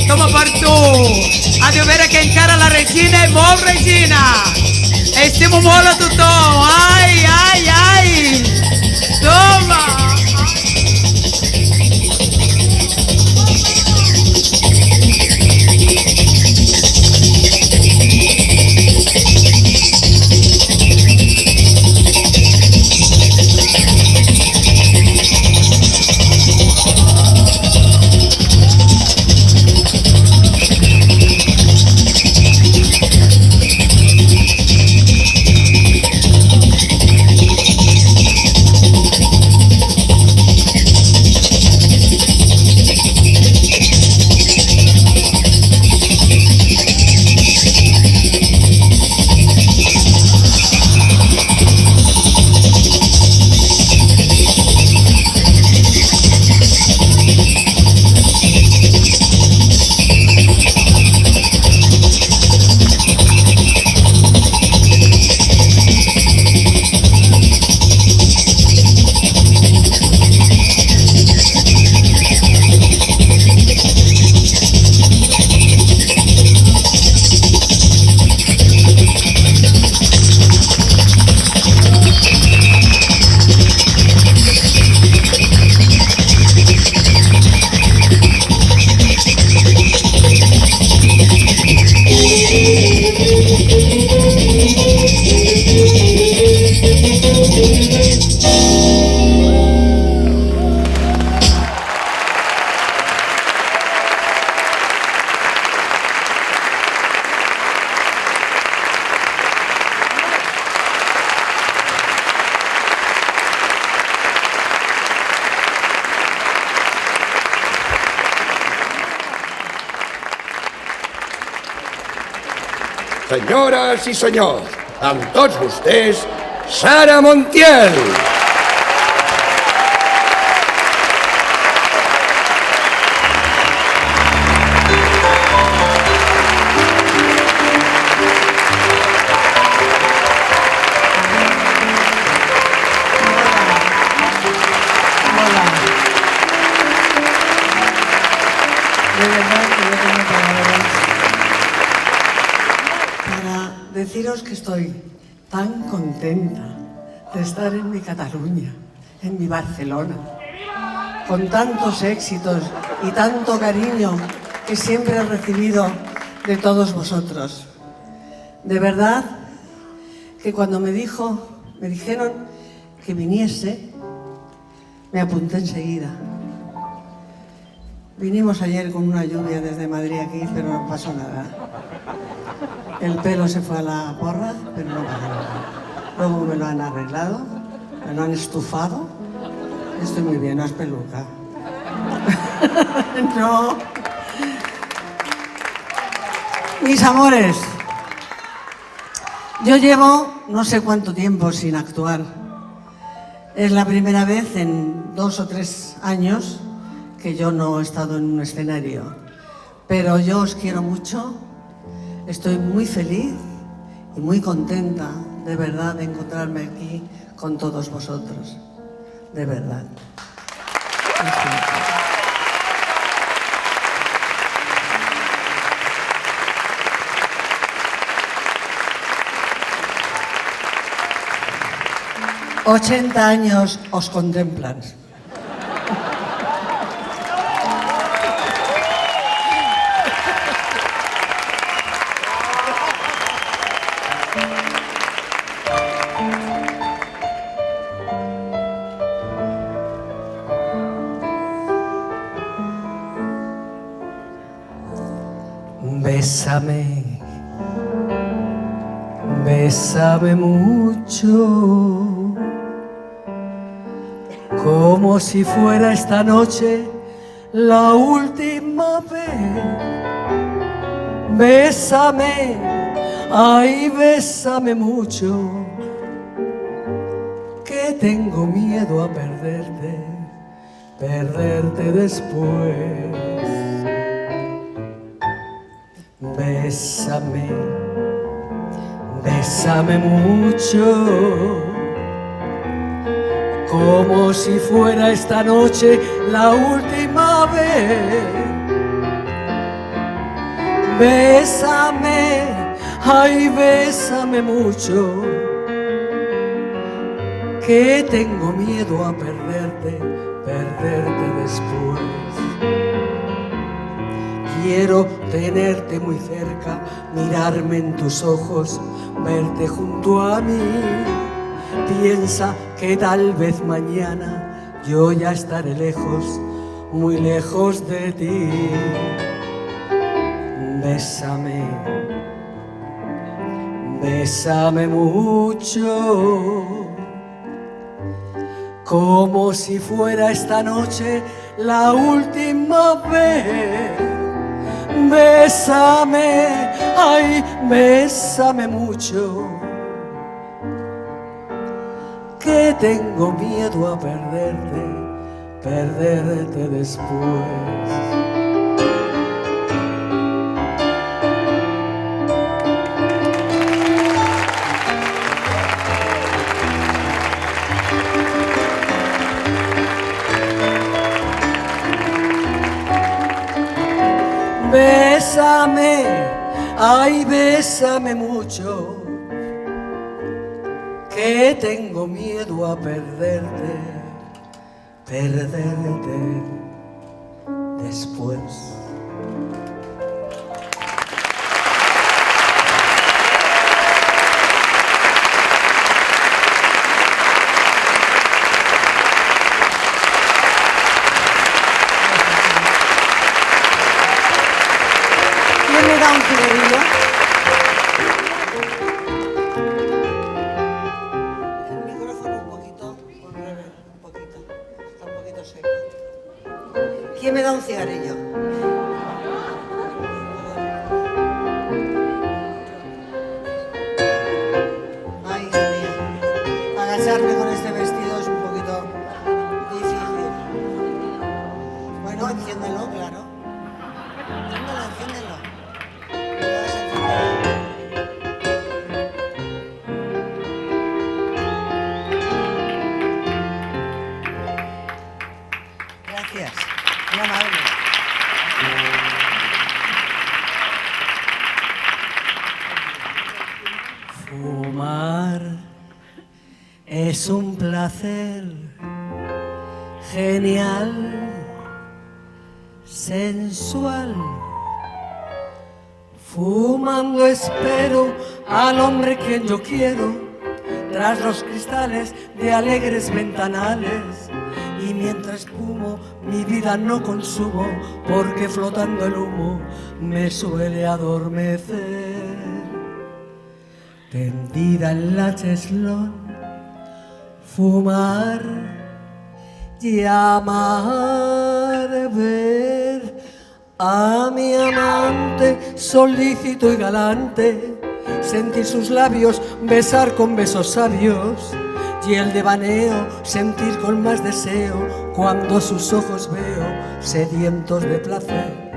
Toma per tu. Ha de veure que encara la Regina és molt Regina. Estimo molt a tothom. Ai, ai, ai. Toma. Senyores i senyors, amb tots vostès, Sara Montiel. Deciros que estoy tan contenta de estar en mi Cataluña, en mi Barcelona, con tantos éxitos y tanto cariño que siempre he recibido de todos vosotros. De verdad que cuando me dijeron que viniese, me apunté enseguida. Vinimos ayer con una lluvia desde Madrid aquí, pero no pasó nada. El pelo se fue a la porra, pero no pasa nada. Luego me lo han arreglado, me lo han estufado. Estoy muy bien, no es peluca. No. Mis amores, yo llevo no sé cuánto tiempo sin actuar. Es la primera vez en 2 o 3 años que yo no he estado en un escenario. Pero yo os quiero mucho. Estoy muy feliz y muy contenta, de verdad, de encontrarme aquí con todos vosotros. De verdad. «80 años os contemplan». Bésame, bésame mucho, como si fuera esta noche la última vez. Bésame, ay, bésame mucho, que tengo miedo a perderte después. Bésame, bésame mucho, como si fuera esta noche la última vez. Bésame, ay, bésame mucho, que tengo miedo a perderte, perderte después. Quiero tenerte muy cerca, mirarme en tus ojos, verte junto a mí. Piensa que tal vez mañana yo ya estaré lejos, muy lejos de ti. Bésame, bésame mucho, como si fuera esta noche la última vez. Bésame, ay, bésame mucho, que tengo miedo a perderte, perderte después. Bésame, ay, bésame mucho, que tengo miedo a perderte, perderte después. ¿Quién me da un cigarrillo? El micrófono un poquito, con reverb, un poquito. Está un poquito seco. ¿Quién me da un cigarrillo? Ay, hija mía. Agacharme con este vestido es un poquito difícil. Bueno, enciéndelo, claro. Enciéndelo, enciéndelo. Gracias, muy amable. Fumar es un placer genial, sensual. Fumando espero al hombre que yo quiero, tras los cristales de alegres ventanales. Y mientras fumo, mi vida no consumo, porque flotando el humo me suele adormecer. Tendida en la cheslón, fumar, llamar, ver a mi amante solícito y galante, sentir sus labios, besar con besos sabios, y el devaneo sentir con más deseo cuando sus ojos veo sedientos de placer.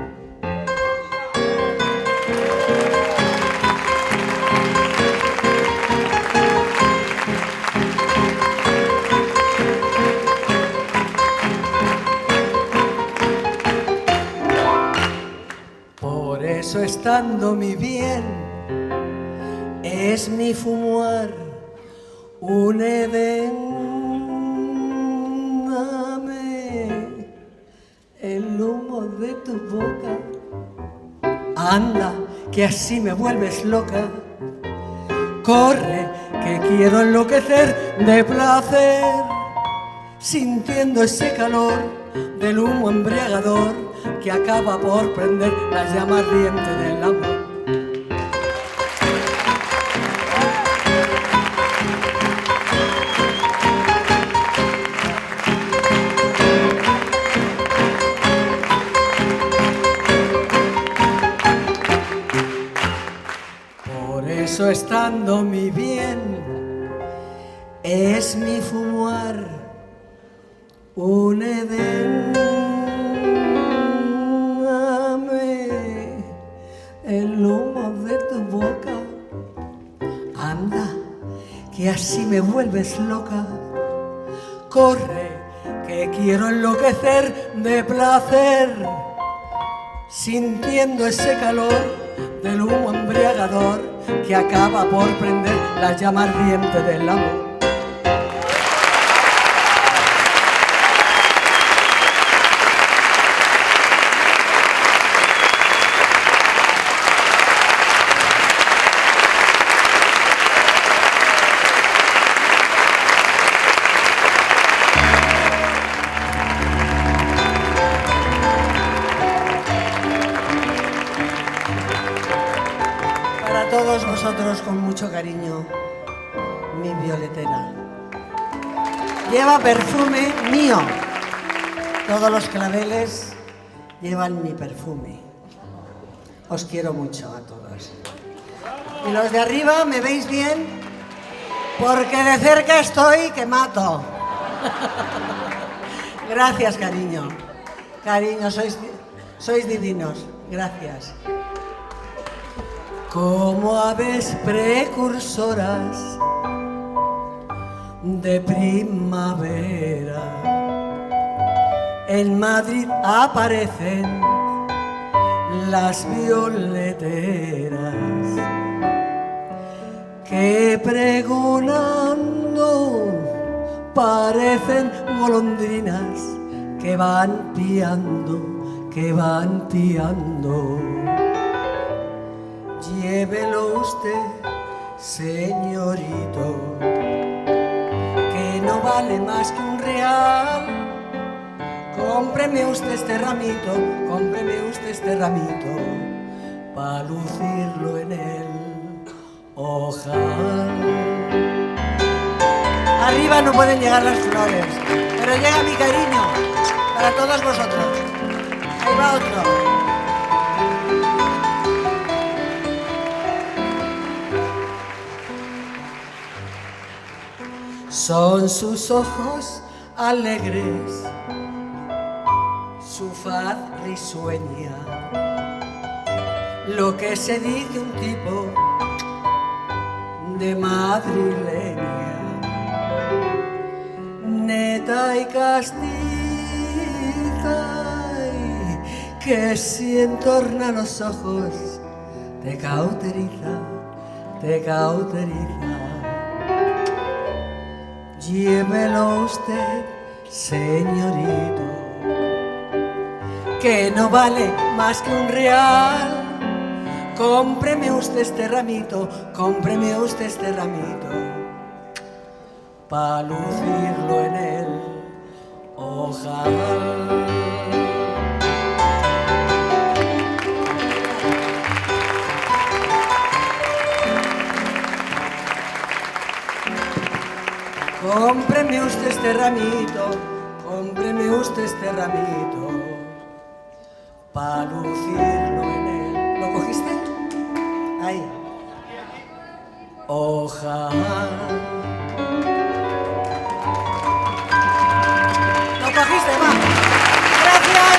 Por eso estando mi bien es mi fumar un Edén. Dame el humo de tu boca. Anda, que así me vuelves loca. Corre, que quiero enloquecer de placer, sintiendo ese calor del humo embriagador que acaba por prender la llama ardiente del amor. Por eso estando mi bien es mi fumar un Edén. Dame el boca. Anda, que así me vuelves loca. Corre, que quiero enloquecer de placer, sintiendo ese calor del humo embriagador que acaba por prender la llama ardiente del amor. Para todos vosotros, con mucho cariño, mi violetera. Lleva perfume mío. Todos los claveles llevan mi perfume. Os quiero mucho a todos. Y los de arriba, ¿me veis bien? Porque de cerca estoy que mato. Gracias, cariño. Cariño, sois divinos. Gracias. Como aves precursoras de primavera, en Madrid aparecen las violeteras que pregonando parecen golondrinas que van piando, que van piando. Llévelo usted, señorito, que no vale más que un real. Cómpreme usted este ramito, cómpreme usted este ramito, para lucirlo en el ojal. Arriba no pueden llegar las flores, pero llega mi cariño para todos vosotros. Ahí va otro. Son sus ojos alegres, su faz risueña, lo que se dice un tipo de madrileña, neta y castiza, y que si entorna los ojos te cauteriza, te cauteriza. Llévelo usted, señorito, que no vale más que un real. Cómpreme usted este ramito, cómpreme usted este ramito, para lucirlo en el ojal. Cómpreme usted este ramito, cómpreme usted este ramito, para lucirlo en él. ¿Lo cogiste? Ahí. Ojalá. ¿Lo cogiste? Va. Gracias.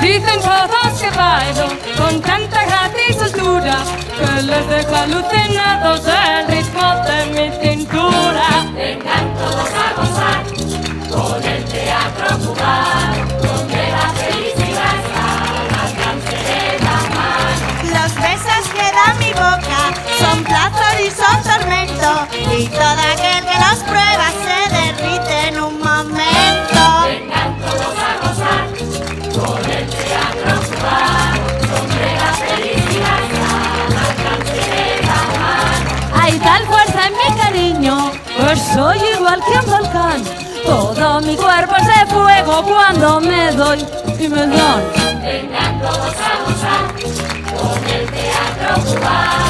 Dicen todos que bailo con tanta gracia y soltura que les dejo alucinados el ritmo de mi cintura. Vengan todos a gozar con el teatro cubano, donde la felicidad está al alcance de la mano. Los besos que da mi boca son placer y son tormento, y todo aquel que los prueba se derrite en un momento. que un volcán. Todo mi cuerpo es de fuego cuando me doy y me dan. Vengan todos a gozar con el teatro cubano.